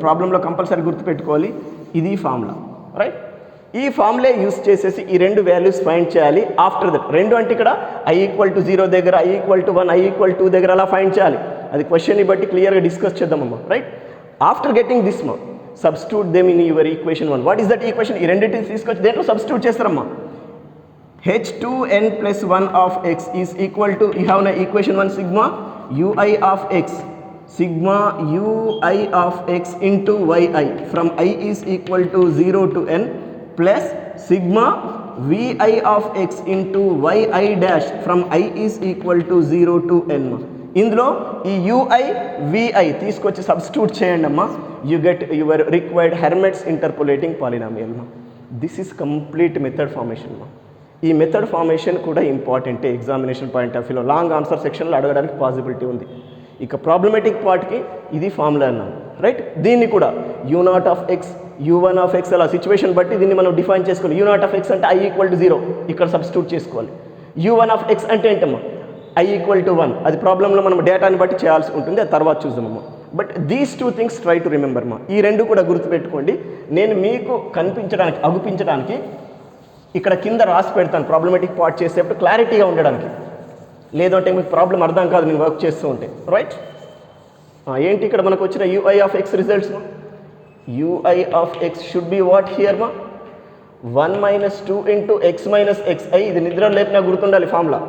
S1: ప్రాబ్లంలో compulsory గుర్తుపెట్టుకోవాలి. ఇది formula. Right, ఈ formulae use చేసేసి ఈ రెండు వాల్యూస్ ఫైండ్ చేయాలి. ఆఫ్టర్ దట్ రెండు అంటే ఇక్కడ i=0 దగ్గర, i=1, i=2 దగ్గర అలా ఫైండ్ చేయాలి. అది క్వశ్చన్ని బట్టి క్లియర్గా డిస్కస్ చేద్దామమ్మా. రైట్, ఆఫ్టర్ గెటింగ్ దిస్ మా, substitute them in your equation 1. What is that equation? ఈ రెండింటిని తీసుకొచ్చి దేంట్లో సబ్స్టిట్యూట్ చేస్తారమ్మా? h2n+1 of x is equal to, you have నా equation 1 sigma ui of x, sigma ui of x into yi from i is equal to 0 to n plus sigma vi of x into yi dash from i is equal to 0 to n. ఇందులో ఈ ui vi తీసుకొచ్చి substitute చేయండి అమ్మా. You get your required Hermite's interpolating polynomial మా. This is complete method formation మా. ఈ method formation కూడా ఇంపార్టెంటే ఎగ్జామినేషన్ పాయింట్ ఆఫ్ వ్యూలో. లాంగ్ ఆన్సర్ సెక్షన్లో అడగడానికి పాసిబిలిటీ ఉంది. ఇక ప్రాబ్లమేటిక్ పార్ట్కి ఇది ఫార్ములా అన్నాం. రైట్, దీన్ని కూడా u0 of X u1 of X అలా సిచ్యువేషన్ బట్టి దీన్ని మనం డిఫైన్ చేసుకోవాలి. u0 ఆఫ్ ఎక్స్ అంటే i=0 ఇక్కడ సబ్స్టిట్యూట్ చేసుకోవాలి. u1 ఆఫ్ ఎక్స్ అంటే ఏంటమ్మా? i=1. అది ప్రాబ్లంలో మనం డేటాని బట్టి చేయాల్సి ఉంటుంది, అది తర్వాత చూద్దామమ్మా. But these 2 things try to remember మా. ఈ రెండు కూడా గుర్తుపెట్టుకోండి. నేను మీకు కనిపించడానికి అగుపించడానికి ఇక్కడ కింద రాసి పెడతాను ప్రాబ్లమేటిక్ పార్ట్ చేసేటప్పుడు క్లారిటీగా ఉండడానికి. లేదంటే మీకు ప్రాబ్లం అర్థం కాదు నేను వర్క్ చేస్తూ ఉంటే. రైట్, ఏంటి ఇక్కడ మనకు వచ్చిన ui ఆఫ్ ఎక్స్ రిజల్ట్స్ మా? ui of X should be what here మా? 1 - 2 ఇంటూ ఎక్స్ మైనస్ ఎక్స్ఐ, ఇది నిద్ర లేపినా గుర్తుండాలి formula,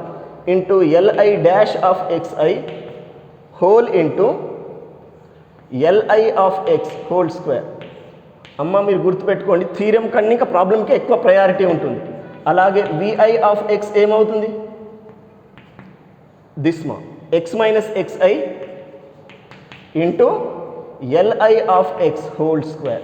S1: into li dash of xi whole into li of x whole square. అమ్మ మీరు గుర్తుపెట్టుకోండి, థీరం కన్నా ఇంకా ప్రాబ్లంకి ఎక్కువ ప్రయారిటీ ఉంటుంది. అలాగే vi ఆఫ్ ఎక్స్ ఏమవుతుంది? దిస్ మా x minus xi into li of x whole square.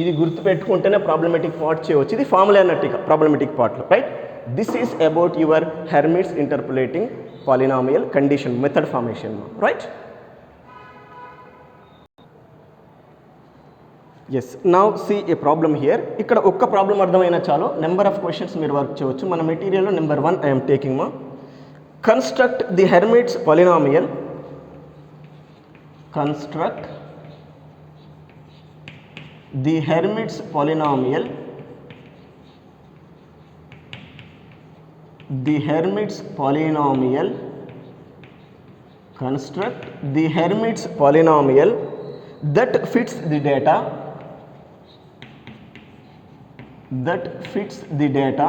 S1: ఇది గుర్తుపెట్టుకుంటేనే ప్రాబ్లమేటిక్ పార్ట్ చేయవచ్చు. ఇది ఫార్ములా అన్నట్టు ఇక ప్రాబ్లమేటిక్ పార్ట్లో. Right, this is about your Hermite's interpolating polynomial condition method formation. Right, yes. Now see a problem here. ఇక్కడ ఒక్క problem అర్థమైనా చాలు, నెంబర్ ఆఫ్ క్వశ్చన్స్ మీరు వర్క్ చేయవచ్చు. మన మెటీరియల్లో నెంబర్ 1 ఐఎమ్ టేకింగ్ మా. Construct the Hermite's polynomial. Construct the Hermite's polynomial. The Hermite's polynomial. Construct the Hermite's polynomial that fits the data, that fits the data.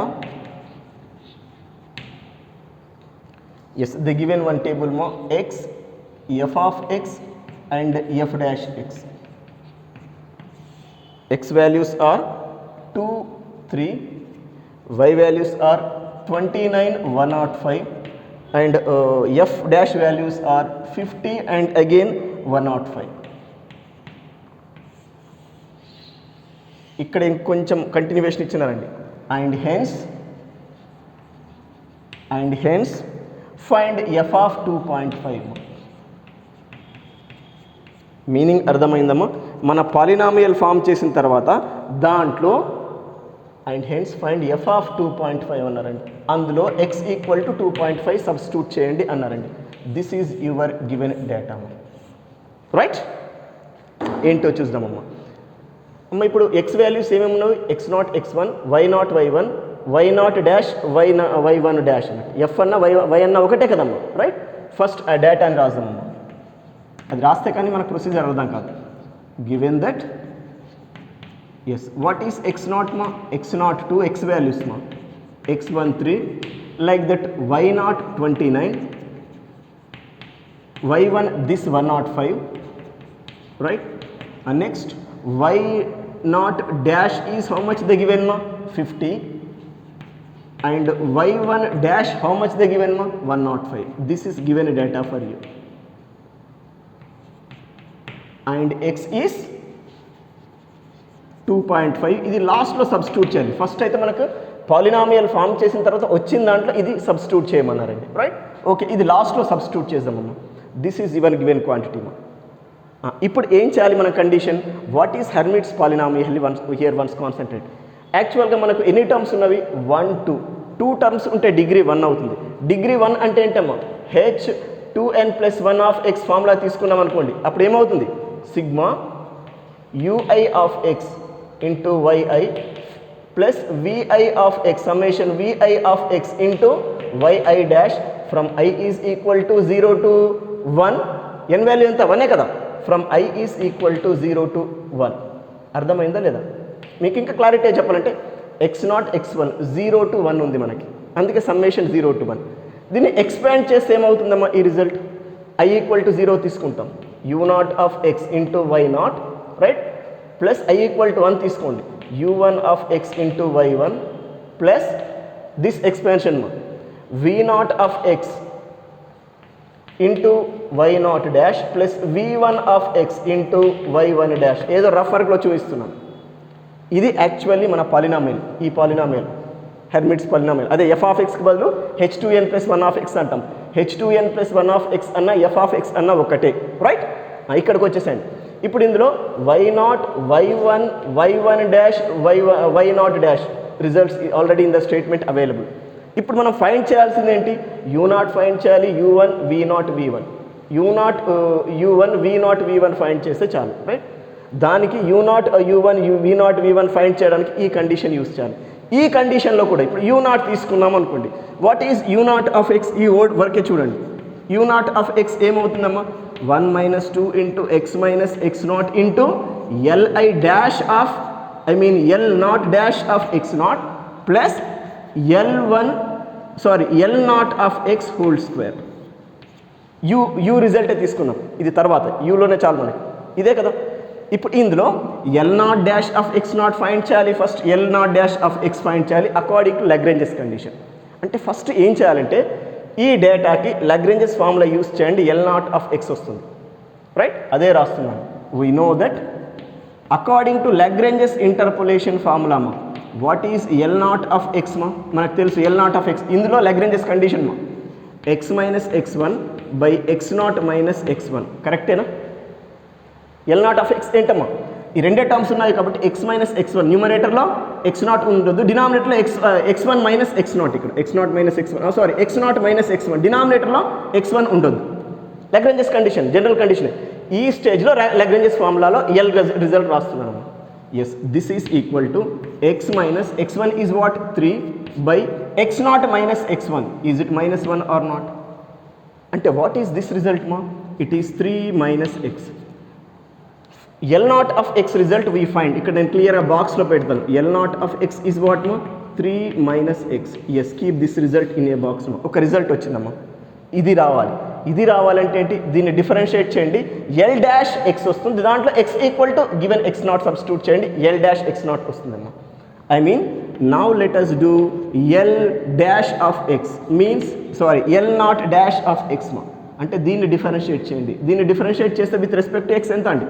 S1: Yes, they given one table more x f of x and f dash x. X values are 2, 3, y values are 29, 105, and f dash values are 50 and again 105. ఇక్కడ ఇంకొంచెం continuation ఇచ్చినారండి. And hence find f of 2.5. Meaning అర్థమైందమ్మా? మన polynomial form చేసిన తర్వాత దాంట్లో and hence find f of 2.5 అన్నారండి. అందులో x ఈక్వల్ టు 2.5 సబ్స్టిట్యూట్ చేయండి అన్నారండి. This is your given data. Right, ఏంటో చూద్దామమ్మా. అమ్మ ఇప్పుడు ఎక్స్ వాల్యూస్ ఏమేమి ఉన్నాయి? x0 x1, y0 y1, y0 dash y1 dash అన్నట్టు. ఎఫ్ అన్న వై అన్న ఒకటే కదమ్మా. రైట్, ఫస్ట్ ఆ డేటాని రాద్దామమ్మా. అది రాస్తే కానీ మనకు ప్రొసీజర్ అర్థం కాదు. Given that yes what is x0 మా? x0 2 x వాల్యూస్ మా, x1 3, like that y0 29, y1 this 105, రైట్. And next y0 dash is how much they given ma? 50, and y1 dash how much they given ma? 105. This is given data for you. And x is 2.5. ఇది లాస్ట్లో substitute చేయాలి. First అయితే మనకు polynomial form చేసిన తర్వాత వచ్చిన దాంట్లో ఇది సబ్స్టిట్యూట్ చేయమన్నారండి. రైట్, ఓకే, ఇది లాస్ట్లో సబ్స్టిట్యూట్ చేద్దామమ్మా. This is your given quantity మా. ఇప్పుడు ఏం చేయాలి మన condition? What is Hermite's polynomial? Here once concentrate. యాక్చువల్గా మనకు ఎన్ని టర్మ్స్ ఉన్నవి? 1 2. 2 టర్మ్స్ ఉంటే డిగ్రీ 1 అవుతుంది. డిగ్రీ 1 అంటే ఏంటమ్మా? h2n+1 ఆఫ్ ఎక్స్ ఫార్ములా తీసుకున్నాం అనుకోండి. అప్పుడు ఏమవుతుంది? Sigma ui of x into yi plus vi of x summation vi of x into yi dash from i is equal to 0 to 1. N value ఎంత? 1 కదా. From i is equal to 0 to 1. అర్థమైందా లేదా? మీకు ఇంకా clarity చెప్పాలంటే x0 x1 0 to 1 ఉంది మనకి, అందుకే సమ్మేషన్ 0 to 1. దీన్ని ఎక్స్పాండ్ చేస్తే ఏమవుతుందమ్మా? ఈ రిజల్ట్ i ఈక్వల్ టు 0 తీసుకుంటాం, u0 of x into y0, right, plus i equal to 1 తీసుకోండి, u1 of x into y1 plus this expansion v0 of x into y0 dash plus v1 of x into y1 dash. ఏదో rough వర్క్లో చూపిస్తున్నాం. ఇది actually మన polynomial. ఈ polynomial హెర్మిట్స్ polynomial. అదే F of ఎక్స్కి బదులు h2n+1 of X అంటాం. h2n+1 of X అన్న ఎఫ్ ఆఫ్ ఎక్స్ అన్న ఒకటే. రైట్, ఇక్కడికి వచ్చేసండి. ఇప్పుడు ఇందులో y0 y1 y1 dash y0 dash results already in the statement available. ఇప్పుడు మనం ఫైండ్ చేయాల్సింది ఏంటి? u0 ఫైండ్ చేయాలి, u1 v0 v1, u0 u1 v0 v1 find చేస్తే చాలు. రైట్, దానికి u0 u1 v0 v1 find చేయడానికి ఈ కండిషన్ యూస్ చేయాలి. ఈ కండిషన్లో కూడా ఇప్పుడు u0 తీసుకున్నాం అనుకోండి. What is u0 of x? ఈ వర్డ్ వరకే చూడండి. u0 ఆఫ్ ఎక్స్ ఏమవుతుందమ్మా? 1 - 2 into x minus x0 into li dash of l0 dash of x0 plus l0 of x whole square. U రిజల్టే తీసుకున్నాం. ఇది తర్వాత యూలోనే చాలు మనకి, ఇదే కదా. ఇప్పుడు ఇందులో l0 dash of x0 find చేయాలి. First l0 dash of x find చేయాలి అకార్డింగ్ టు లాగ్రేంజెస్ కండిషన్. అంటే ఫస్ట్ ఏం చేయాలంటే ఈ డేటాకి లాగ్రేంజెస్ ఫార్ములా యూస్ చేయండి, l0 ఆఫ్ x వస్తుంది. రైట్, అదే రాస్తున్నాను. We know that according to Lagrange's interpolation formula మా what is l0 of x మా? మనకు తెలుసు l0 ఆఫ్ ఎక్స్. ఇందులో లాగ్రేంజెస్ కండిషన్ మా x minus x1 by x0 minus x1. కరెక్టేనా? l0 ఆఫ్ ఎక్స్ ఏంటమ్మా? ఈ రెండే టర్మ్స్ ఉన్నాయి కాబట్టి x మైనస్ x1 న్యూమరేటర్లో x0 ఉండదు, డినామినేటర్లో x1 మైనస్ x0. ఇక్కడ x0 minus x1 sorry x0 minus x1 డినామినేటర్లో x1 ఉండదు. Lagrange's condition general condition. ఈ స్టేజ్లో లాగ్రేంజెస్ ఫార్ములాలో l రిజల్ట్ రాస్తున్నాను. Yes, this is equal to x minus x1 is what? 3 by x0 minus x1. Is it -1 or not? అంటే what is this result మా? It is 3 minus x. l0 of x result we find. ఇక్కడ నేను క్లియర్గా బాక్స్లో పెడతాను. l0 of x is what మా? 3 minus x. Yes, keep this result in a box మా. ఒక రిజల్ట్ వచ్చిందమ్మా, ఇది రావాలి. ఇది రావాలంటే ఏంటి, దీన్ని డిఫరెన్షియేట్ చేయండి, ఎల్ డాష్ ఎక్స్ వస్తుంది, దాంట్లో X equal to given X not substitute చేయండి, ఎల్ డాష్ ఎక్స్ నాట్ వస్తుందమ్మా. I mean now let us do L dash of x means L naught dash of x ma, అంటే దీన్ని differentiate చేయండి, దీన్ని differentiate చేస్తే with respect to x ఎంత అండి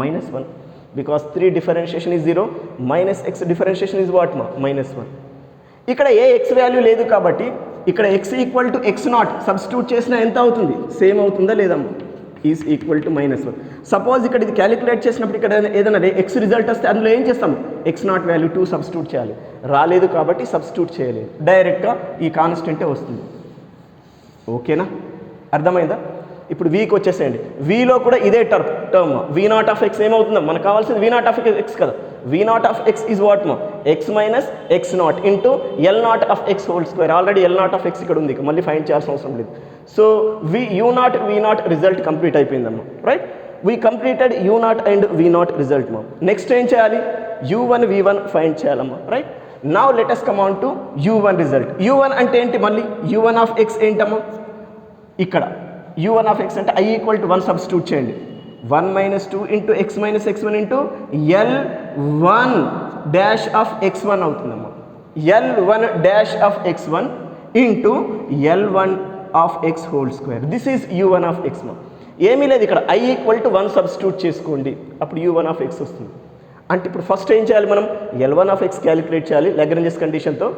S1: -1, because 3 differentiation is 0, -x differentiation is what మా -1. ఇక్కడ ఏ x వాల్యూ లేదు కాబట్టి ఇక్కడ x equal to x not substitute చేసినా ఎంత అవుతుంది, సేమ్ అవుతుందా లేదమ్మా, ఈజ్ ఈక్వల్ టు -1. సపోజ్ ఇక్కడ ఇది క్యాలిక్యులేట్ చేసినప్పుడు ఇక్కడ ఏదైనా ఎక్స్ రిజల్ట్ వస్తే అందులో ఏం చేస్తాము, ఎక్స్ నాట్ వాల్యూ 2 సబ్స్టిట్యూట్ చేయాలి, రాలేదు కాబట్టి సబ్స్టిట్యూట్ చేయలేదు, డైరెక్ట్గా ఈ కాన్స్టెంటే వస్తుంది. ఓకేనా, అర్థమైందా? ఇప్పుడు వీకి వచ్చేసేయండి, వీలో కూడా ఇదే term v naught of x ఏమవుతుందో, మనకు కావాల్సింది వీ నాట్ ఆఫ్ ఎక్స్ కదా, v naught of x is what మా, x minus x naught into l naught of x whole square. Already l naught of x ఇక్కడ ఉంది, మళ్ళీ find చేయాల్సిన అవసరం లేదు. So u naught v naught result complete అయిపోయిందమ్మా, right? We completed u naught and v naught result మా. Next ఏం చేయాలి, u1 v1 ఫైండ్ చేయాలమ్మా, right? Now let us come on to u1 result. u1 అంటే ఏంటి, మళ్ళీ u1 ఆఫ్ ఎక్స్ ఏంటమ్మా, ఇక్కడ u1 ఆఫ్ ఎక్స్ అంటే i ఈక్వల్ టు 1 సబ్స్టిట్యూట్ చేయండి, 1 - 2 into x minus x1 into L1 dash of x1 అవుతుందమ్మా, L1 dash of x1 into L1 of x whole square. This is u1 of x మా. ఏమీ లేదు, ఇక్కడ i equal to 1 substitute చేసుకోండి, అప్పుడు u1 of x వస్తుంది. అంటే ఇప్పుడు ఫస్ట్ ఏం చేయాలి, మనం L1 ఆఫ్ ఎక్స్ క్యాలిక్యులేట్ చేయాలి లాగ్రాంజెస్ కండిషన్తో.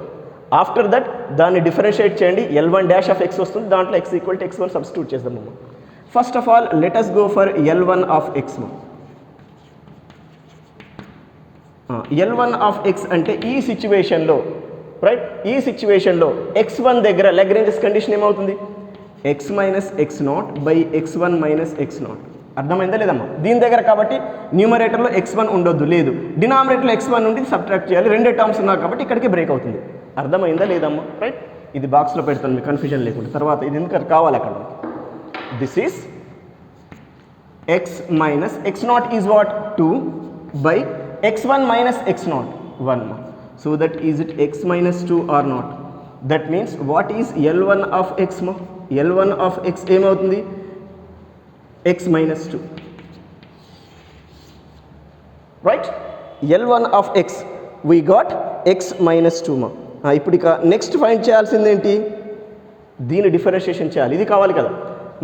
S1: ఆఫ్టర్ దట్ దాన్ని డిఫరెన్షియేట్ చేయండి, L1 డాష్ ఆఫ్ ఎక్స్ వస్తుంది, దాంట్లో x equal to x1 substitute చేద్దాం. First of all let us go for L1 of x. L1 of x అంటే ఈ సిచ్యువేషన్లో, రైట్, ఈ సిచ్యువేషన్లో x1 దగ్గర లాగ్రాంజెస్ కండిషన్ ఏమవుతుంది, x minus x naught by x1 minus x naught. అర్థమైందా లేదమ్మా? దీని దగ్గర కాబట్టి న్యూమరేటర్లో x1 ఉండొద్దు, లేదు, డినామినేటర్లో x1 నుండి సబ్ట్రాక్ట్ చేయాలి, రెండే టర్మ్స్ ఉన్నాయి కాబట్టి ఇక్కడికి బ్రేక్ అవుతుంది. అర్థమైందా లేదమ్మా, రైట్? ఇది బాక్స్లో పెడతాను మీకు కన్ఫ్యూజన్ లేకుండా, తర్వాత ఇది ఎందుకు కావాలి అక్కడ. This is x minus x naught is what 2 by x1 minus x naught 1. So that is it x minus 2 or not. That means what is L1 of x మా, L1 ఆఫ్ ఎక్స్ ఏమవుతుంది, x minus 2, right? L1 of x we got x minus 2 మా. ఇప్పుడు ఇక next find చేయాల్సింది ఏంటి, దీని differentiation చేయాలి, ఇది కావాలి కదా.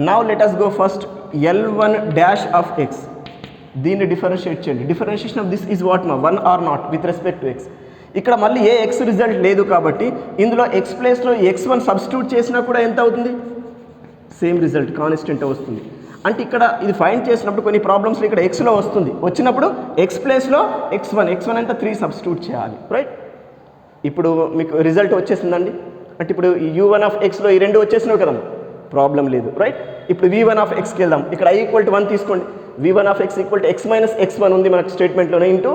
S1: Now let us go first L1 dash of x, దీన్ని డిఫరెన్షియేట్ చేయండి. Differentiation of this is what మా, 1 or not with respect to x. ఇక్కడ మళ్ళీ ఏ x రిజల్ట్ లేదు కాబట్టి ఇందులో x ప్లేస్లో x1 సబ్స్టిట్యూట్ చేసినా కూడా ఎంత అవుతుంది, సేమ్ రిజల్ట్ కాన్స్టెంట్ వస్తుంది. అంటే ఇక్కడ ఇది ఫైండ్ చేసినప్పుడు కొన్ని ప్రాబ్లమ్స్లో ఇక్కడ ఎక్స్లో వస్తుంది, వచ్చినప్పుడు ఎక్స్ ప్లేస్లో x1 అంటే 3 సబ్స్టిట్యూట్ చేయాలి, రైట్? ఇప్పుడు మీకు రిజల్ట్ వచ్చేసిందండి. అంటే ఇప్పుడు u1 ఆఫ్ ఎక్స్లో ఈ రెండు వచ్చేసినావు కదమ్మా, ప్రాబ్లం లేదు, రైట్? ఇప్పుడు v1 ఆఫ్ ఎక్స్కి వెళ్దాం. ఇక్కడ i ఈక్వల్ టు 1 తీసుకోండి, v1 of x equal to x minus x1 ఉంది మనకు స్టేట్మెంట్లోనే, into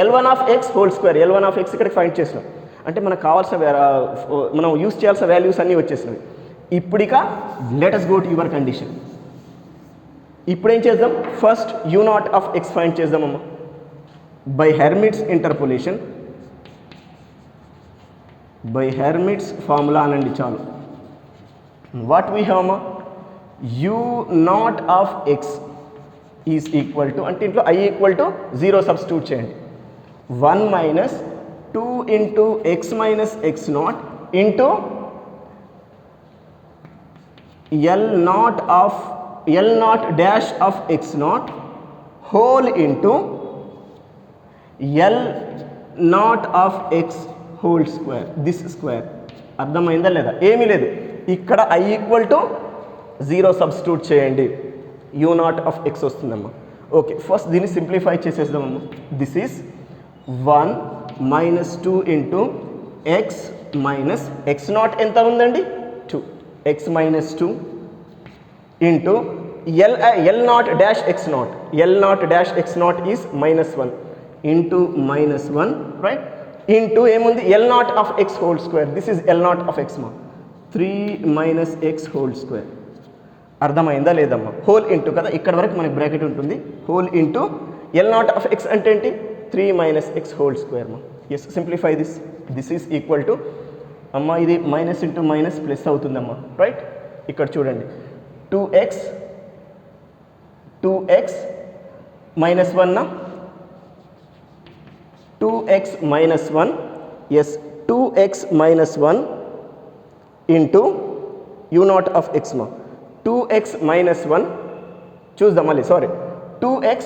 S1: L1 of x whole square. L1 of x ఇక్కడ ఫైండ్ చేసినాం, అంటే మనకు కావాల్సిన మనం యూస్ చేయాల్సిన వాల్యూస్ అన్నీ వచ్చేసినవి. ఇప్పుడు ఇక let us go to your condition. ఇప్పుడు ఏం చేద్దాం, first u naught of x find చేద్దామమ్మా by Hermite's interpolation, by Hermite's formula అనండి చాలు. వాట్ వీ హ్యావ్ అమ్మా, u naught of x is equal to, అంటే ఇంట్లో i ఈక్వల్ టు 0 సబ్స్టిట్యూట్ చేయండి, 1 minus 2 into x minus x naught into L naught dash of x naught whole into L naught of x whole square, this square. అర్థమైందా లేదా? ఏమీ లేదు, ఇక్కడ i equal to 0 substitute చేయండి, u naught of x వస్తుందమ్మా. Okay, first దీన్ని simplify చేసేద్దామమ్మా. This is 1 minus 2 into x minus x naught ఎంత ఉందండి, 2, x minus 2 into L naught dash x naught, L naught dash x naught is -1 into -1, right? Into ఏముంది, L naught of x whole square, this is L naught of x మా, 3 minus x whole square. అర్థమైందా లేదమ్మా? Whole into కదా, ఇక్కడ వరకు మనకి bracket ఉంటుంది, whole into L naught of x అంటే ఏంటి, 3 minus x whole square మా. Yes, simplify this is equal to అమ్మా, ఇది మైనస్ ఇంటూ మైనస్ ప్లస్ అవుతుందమ్మా, రైట్? ఇక్కడ చూడండి, 2x minus 1 na 2x minus 1, yes, 2x minus 1 into u naught of x ma 2x minus 1 చూద్దాం మళ్ళీ sorry 2x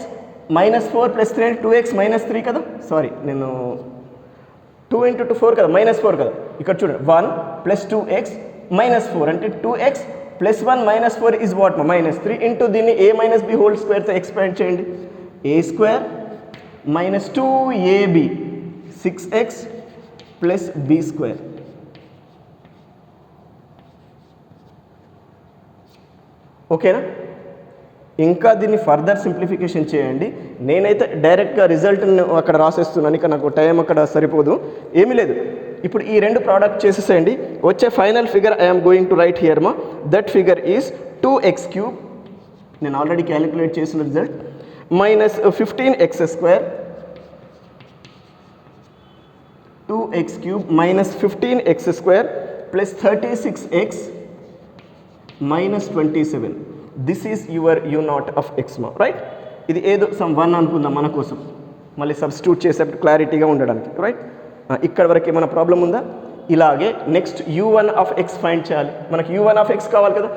S1: minus 4 plus 3 అంటే 2x minus 3 కదా sorry నేను 2 into 2 4 కదా minus 4 కదా ఇక్కడ చూడండి 1 plus 2x minus 4 అంటే 2x plus 1 minus 4 is what ma minus 3 into దీన్ని a minus b whole square తో ఎక్స్పాండ్ చేయండి a square minus 2ab 6x plus b square ఓకేనా ఇంకా దీన్ని ఫర్దర్ సింప్లిఫికేషన్ చేయండి నేనైతే డైరెక్ట్గా రిజల్ట్ అక్కడ రాసేస్తున్నాను ఇక నాకు టైం అక్కడ సరిపోదు ఏమీ లేదు ఇప్పుడు ఈ రెండు ప్రోడక్ట్ చేసేసేయండి వచ్చే final figure I'm going to write here మా దట్ ఫిగర్ ఈజ్ 2x³ నేను ఆల్రెడీ క్యాలిక్యులేట్ చేసిన result minus 15x² 2x³ minus 15x² plus 36x minus 27 this is your u naught of x ma right ఇది ఏదో some 1 అనుకుందాం మన కోసం మళ్ళీ substitute చేసేటప్పుడు క్లారిటీగా ఉండడానికి రైట్ ఇక్కడ వరకు ఏమైనా ప్రాబ్లం ఉందా ఇలాగే next u1 of x find చేయాలి మనకి u1 of x కావాలి కదా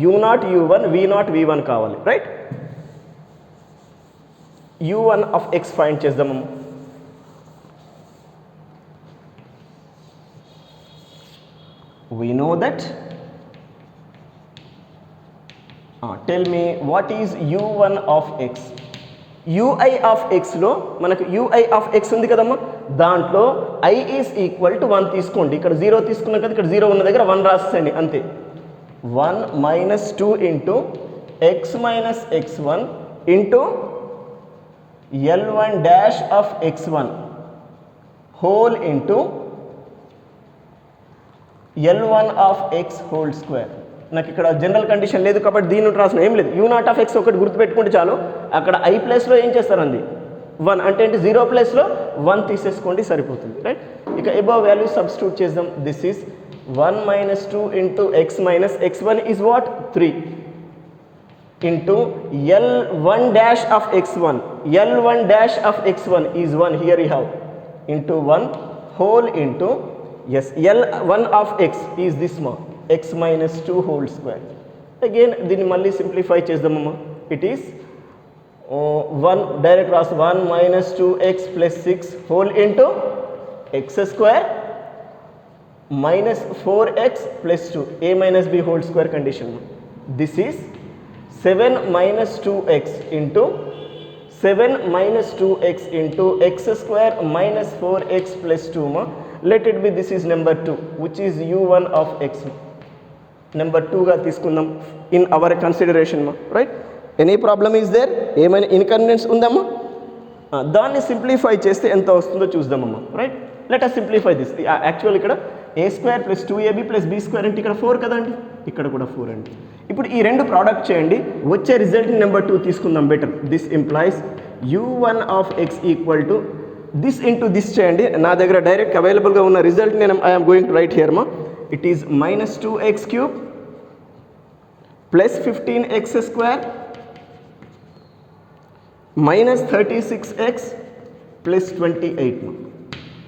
S1: u0 u1 v0 v1 కావాలి right u1 of x find చేద్దాము we know that tell me what is u1 of x ui of x లో మనకు ui of x ఉంది కదమ్మా దాంట్లో I is equal to 1 తీసుకోండి ఇక్కడ 0 తీసుకున్నాం కదా ఇక్కడ 0 ఉన్న దగ్గర 1 రాసేయండి అంతే 1 minus 2 into x minus x1 into L1 dash of x1 whole into L1 of x whole square నాకు ఇక్కడ జనరల్ కండిషన్ లేదు కాబట్టి దీన్ని రాసిన ఏం లేదు u నాట్ ఆఫ్ x ఒకటి గుర్తుపెట్టుకుంటే చాలు అక్కడ I ప్లేస్లో ఏం చేస్తారండి 1 అంటే ఏంటి 0 ప్లేస్లో 1 తీసేసుకోండి సరిపోతుంది రైట్ ఇక అబవ్ వాల్యూ సబ్స్టిట్యూట్ చేద్దాం this is 1 minus 2 into x minus x1 is what 3 into L1 dash of x1 L1 dash of x1 is 1 here you have into 1 whole into yes L1 of x is this ma x minus 2 whole square again దీన్ని మళ్ళీ simplify చేద్దామమ్మా it is 1 direct రాస్ 1 minus 2x plus 6 whole into x square minus 4x plus 2 a minus b whole square condition this is 7 minus 2x into 7 minus 2x into x square minus 4x plus 2 ma let it be this is number 2 which is u1 of x number 2 గా తీసుకుందాం in our consideration మా right any problem is there ఏమైనా inconvenience ఉందమ్మా దాన్ని simplify చేస్తే ఎంత వస్తుందో చూద్దామమ్మా right let us simplify this actual ఇక్కడ a square plus 2ab plus b square అంటే ఇక్కడ 4 కదండి ఇక్కడ కూడా 4 అండి ఇప్పుడు ఈ రెండు ప్రోడక్ట్ చేయండి వచ్చే రిజల్ట్ నెంబర్ 2 తీసుకుందాం better this implies u1 of x equal to this into this చేయండి నా దగ్గర డైరెక్ట్ అవైలబుల్గా ఉన్న రిజల్ట్ నేను I'm going to write here మా it is minus 2x³ plus 15x² minus 36x plus 28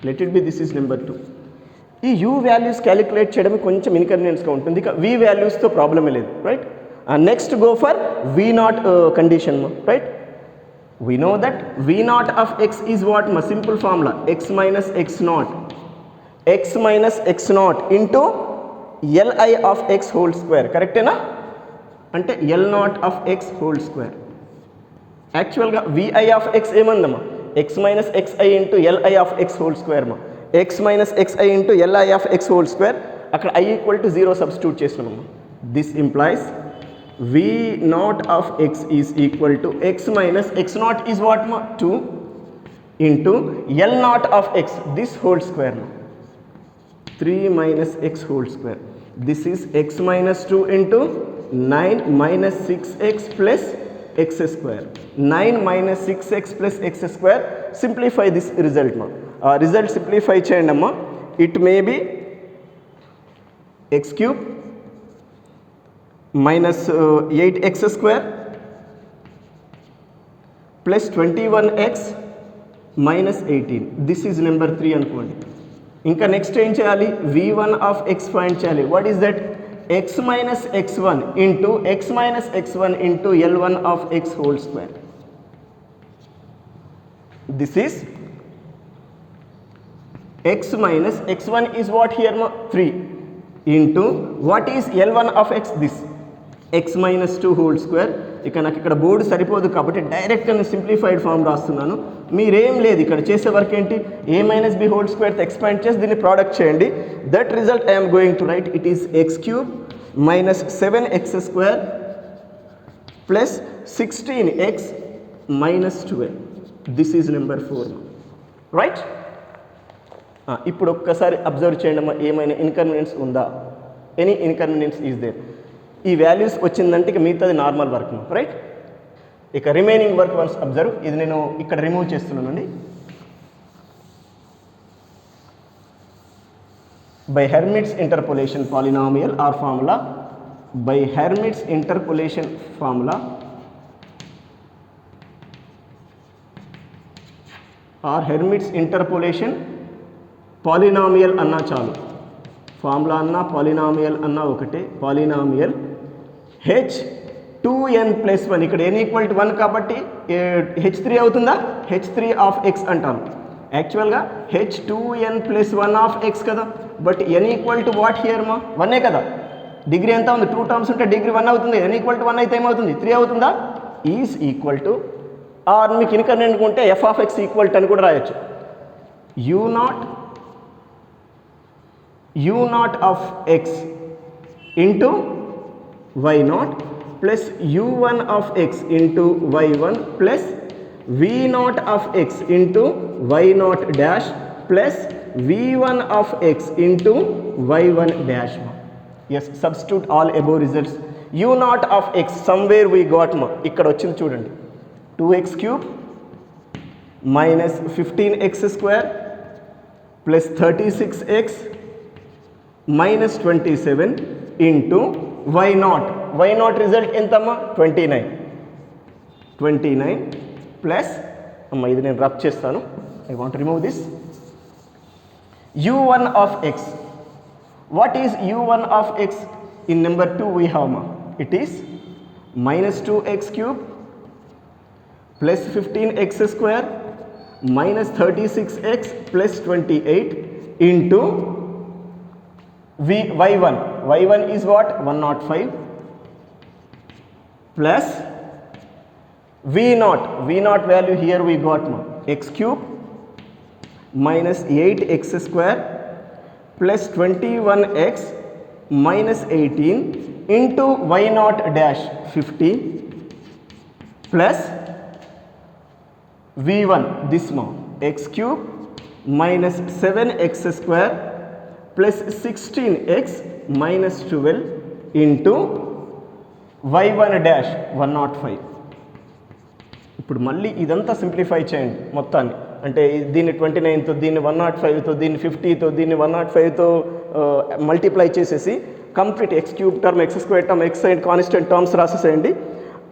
S1: let it be this is number 2 ఈ u values calculate చేయడం కొంచెం ఇన్కన్వీనియన్స్గా ఉంటుంది ఇక v వాల్యూస్తో ప్రాబ్లమే లేదు right next go for v0 condition right we know that v0 of x is what ma simple formula x minus x0 into li of x whole square కరెక్టేనా అంటే L0 of x whole square యాక్చువల్గా vi of x ఏమందమ్మా x minus xi into li of x whole square మా x minus xi into li of x whole square అక్కడ i equal to 0 substitute చేస్తున్నామమ్మా this implies v0 of x is equal to x minus x0 is what ma 2 into L0 of x this whole square ma 3 minus x whole square this is x minus 2 into 9 minus 6x plus x square 9 minus 6x plus x square simplify this result ma result simplify cheyandi amma it may be x cube minus 8x square plus 21x minus 18. This is number 3 అనుకోండి. ఇంకా next ఏం చేయాలి, v1 of x find చేయాలి. What is that, x minus x1 into x minus x1 into L1 of x whole square. This is x minus x1 is what here 3 into what is L1 of x, this x minus 2 whole square. ఇక నాకు ఇక్కడ board సరిపోదు కాబట్టి డైరెక్ట్గా నేను simplified form రాస్తున్నాను. మీరేం లేదు ఇక్కడ చేసే వర్క్ ఏంటి, a మైనస్ బి హోల్ స్క్వేర్తో ఎక్స్పాండ్ చేసి దీన్ని ప్రోడక్ట్ చేయండి. That result I'm going to write, it is x cube minus 7x square plus 16x minus 12. This is number 4 right. ఇప్పుడు ఒక్కసారి అబ్జర్వ్ చేయండి అమ్మా, ఏమైనా ఇన్కన్వీనియన్స్ ఉందా, ఎనీ ఇన్కన్వీనియన్స్ ఈజ్ దేర్. ఈ వాల్యూస్ వచ్చిందంటే ఇక మిగతాది నార్మల్ వర్క్ రైట్. ఇక రిమైనింగ్ వర్క్ వన్స్ అబ్జర్వ్, ఇది నేను ఇక్కడ రిమూవ్ చేస్తున్నానండి. By Hermite's interpolation polynomial are formula, by Hermite's interpolation formula or Hermite's interpolation polynomial అన్నా చాలు, ఫార్ములా అన్నా పాలినామియల్ అన్నా ఒకటే. పాలినామియల్ h2n+1, ఇక్కడ n ఈక్వల్ టు 1 కాబట్టి h3 అవుతుందా, h3 ఆఫ్ x అంటాను. యాక్చువల్గా h2n+1 ఆఫ్ x కదా, but n equal to what here మా 1 కదా. డిగ్రీ ఎంత ఉంది, 2 టర్మ్స్ ఉంటే డిగ్రీ 1 అవుతుంది. n ఈక్వల్ టు 1 అయితే ఏమవుతుంది, 3 అవుతుందా. ఈజ్ ఈక్వల్ టు ఆర్ మీకు ఇన్కన్వీనియంట్ ఉంటే f of x equal to అని కూడా రాయొచ్చు. u0 of x into y0 plus u1 of x into y1 plus v0 of x into y0 dash plus v1 of x into y1 dash. Yes, substitute all above results. u0 of x somewhere we got ma, ఇక్కడ వచ్చింది చూడండి, 2x cube minus 15x square plus 36x minus 27 into y0. y0 result ఎంతమ్మా 29 plus అమ్మ ఇది నేను rub చేస్తాను. I want remove this. u1 of x, what is u1 of x in number 2 we have ma, it is minus 2x cube plus 15x square minus 36x plus 28 into y1 is what 105 plus v0 value here we got x cube minus 8x square plus 21x minus 18 into y0 dash 50 plus v1 this x cube minus 7x square plus 16x minus 12 into y1 dash 105. ఇప్పుడు మళ్ళీ ఇదంతా simplify చేయండి మొత్తాన్ని, అంటే దీన్ని 29తో, దీన్ని 105తో, దీన్ని 50తో, దీన్ని 105తో మల్టిప్లై చేసేసి complete x cube term, x square term, x and constant terms రాసేసేయండి.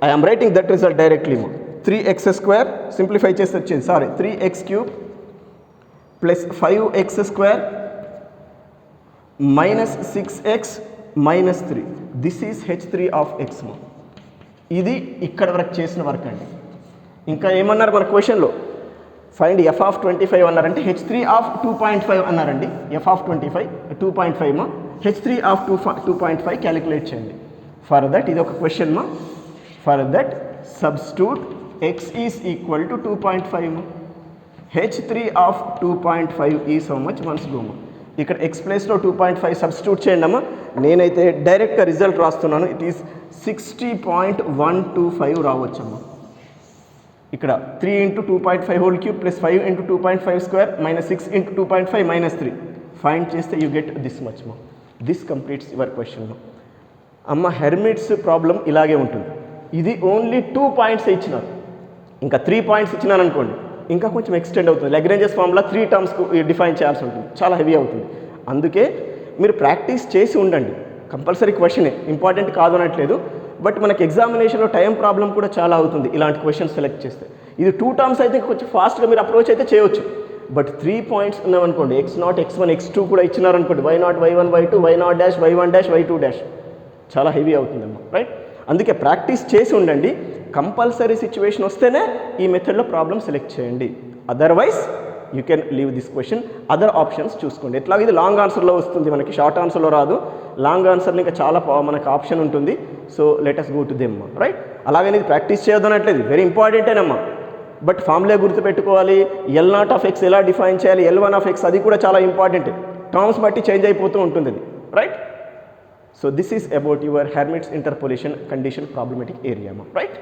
S1: I'm writing that result directly. 3x square simplify చేసి వచ్చింది, sorry 3x cube plus 5x square minus 6x minus 3. This is h3 of x. ఇది ఇక్కడ వరకు చేసిన work అండి. ఇంకా ఏమన్నారు మన క్వశ్చన్లో, ఫైండ్ f ఆఫ్ 25 అన్నారంటే h3 ఆఫ్ 2.5 అన్నారండి. f of 25 2.5 h3 of 2.5 calculate చేయండి. ఫర్ దట్ ఇది ఒక question for that substitute x is equal to 2.5 h3 of 2.5 is how much once go. ఇక్కడ x ప్లేస్లో 2.5 సబ్స్టిట్యూట్ చేయండి అమ్మా. నేనైతే డైరెక్ట్గా రిజల్ట్ రాస్తున్నాను, ఇట్ ఈస్ 60.125 రావచ్చమ్మా. ఇక్కడ 3 into 2.5 whole cube plus 5 into 2.5 square minus 6 into 2.5 minus 3 find చేస్తే యూ గెట్ దిస్ మచ్ మా. దిస్ కంప్లీట్స్ యువర్ క్వశ్చన్ అమ్మ. హెర్మిట్స్ ప్రాబ్లం ఇలాగే ఉంటుంది. ఇది ఓన్లీ 2 పాయింట్స్ ఇచ్చినారు, ఇంకా 3 పాయింట్స్ ఇచ్చినాను అనుకోండి ఇంకా కొంచెం ఎక్స్టెండ్ అవుతుంది. లాగ్రాంజ్ ఫార్ములా 3 టర్మ్స్కు డిఫైన్ చేయాల్సి ఉంటుంది, చాలా హెవీ అవుతుంది. అందుకే మీరు ప్రాక్టీస్ చేసి ఉండండి. కంపల్సరీ క్వశ్చనే, ఇంపార్టెంట్ కాదు అనట్లేదు. బట్ మనకి ఎగ్జామినేషన్లో టైం ప్రాబ్లం కూడా చాలా అవుతుంది ఇలాంటి క్వశ్చన్స్ సెలెక్ట్ చేస్తే. ఇది 2 టర్మ్స్ అయితే కొంచెం ఫాస్ట్గా మీరు అప్రోచ్ అయితే చేయొచ్చు. But 3 points ఉన్నామనుకోండి, x0, x1, x2 కూడా ఇచ్చినారనుకోండి, y0, y1, y2, y0 dash, y1 dash, y2 dash, చాలా హెవీ అవుతుందమ్మా, రైట్? అందుకే ప్రాక్టీస్ చేసి ఉండండి. కంపల్సరీ సిచ్యువేషన్ వస్తేనే ఈ మెథడ్లో ప్రాబ్లమ్ సెలెక్ట్ చేయండి. Otherwise you can leave this question, other options చూసుకోండి. ఎట్లాగ ఇది లాంగ్ ఆన్సర్లో వస్తుంది, మనకి షార్ట్ ఆన్సర్లో రాదు. లాంగ్ ఆన్సర్ని ఇంకా చాలా మనకి ఆప్షన్ ఉంటుంది. So let us go to them, right? అలాగని ఇది ప్రాక్టీస్ చేయొద్దనట్లేదు, వెరీ ఇంపార్టెంటేనమ్మా. బట్ ఫార్ములా గుర్తుపెట్టుకోవాలి. L0 ఆఫ్ x ఎలా డిఫైన్ చేయాలి, L1 ఆఫ్ x, అది కూడా చాలా ఇంపార్టెంట్. టర్మ్స్ బట్టి చేంజ్ అయిపోతూ ఉంటుంది అది, right? So this is about your Hermite's interpolation condition problematic area, right?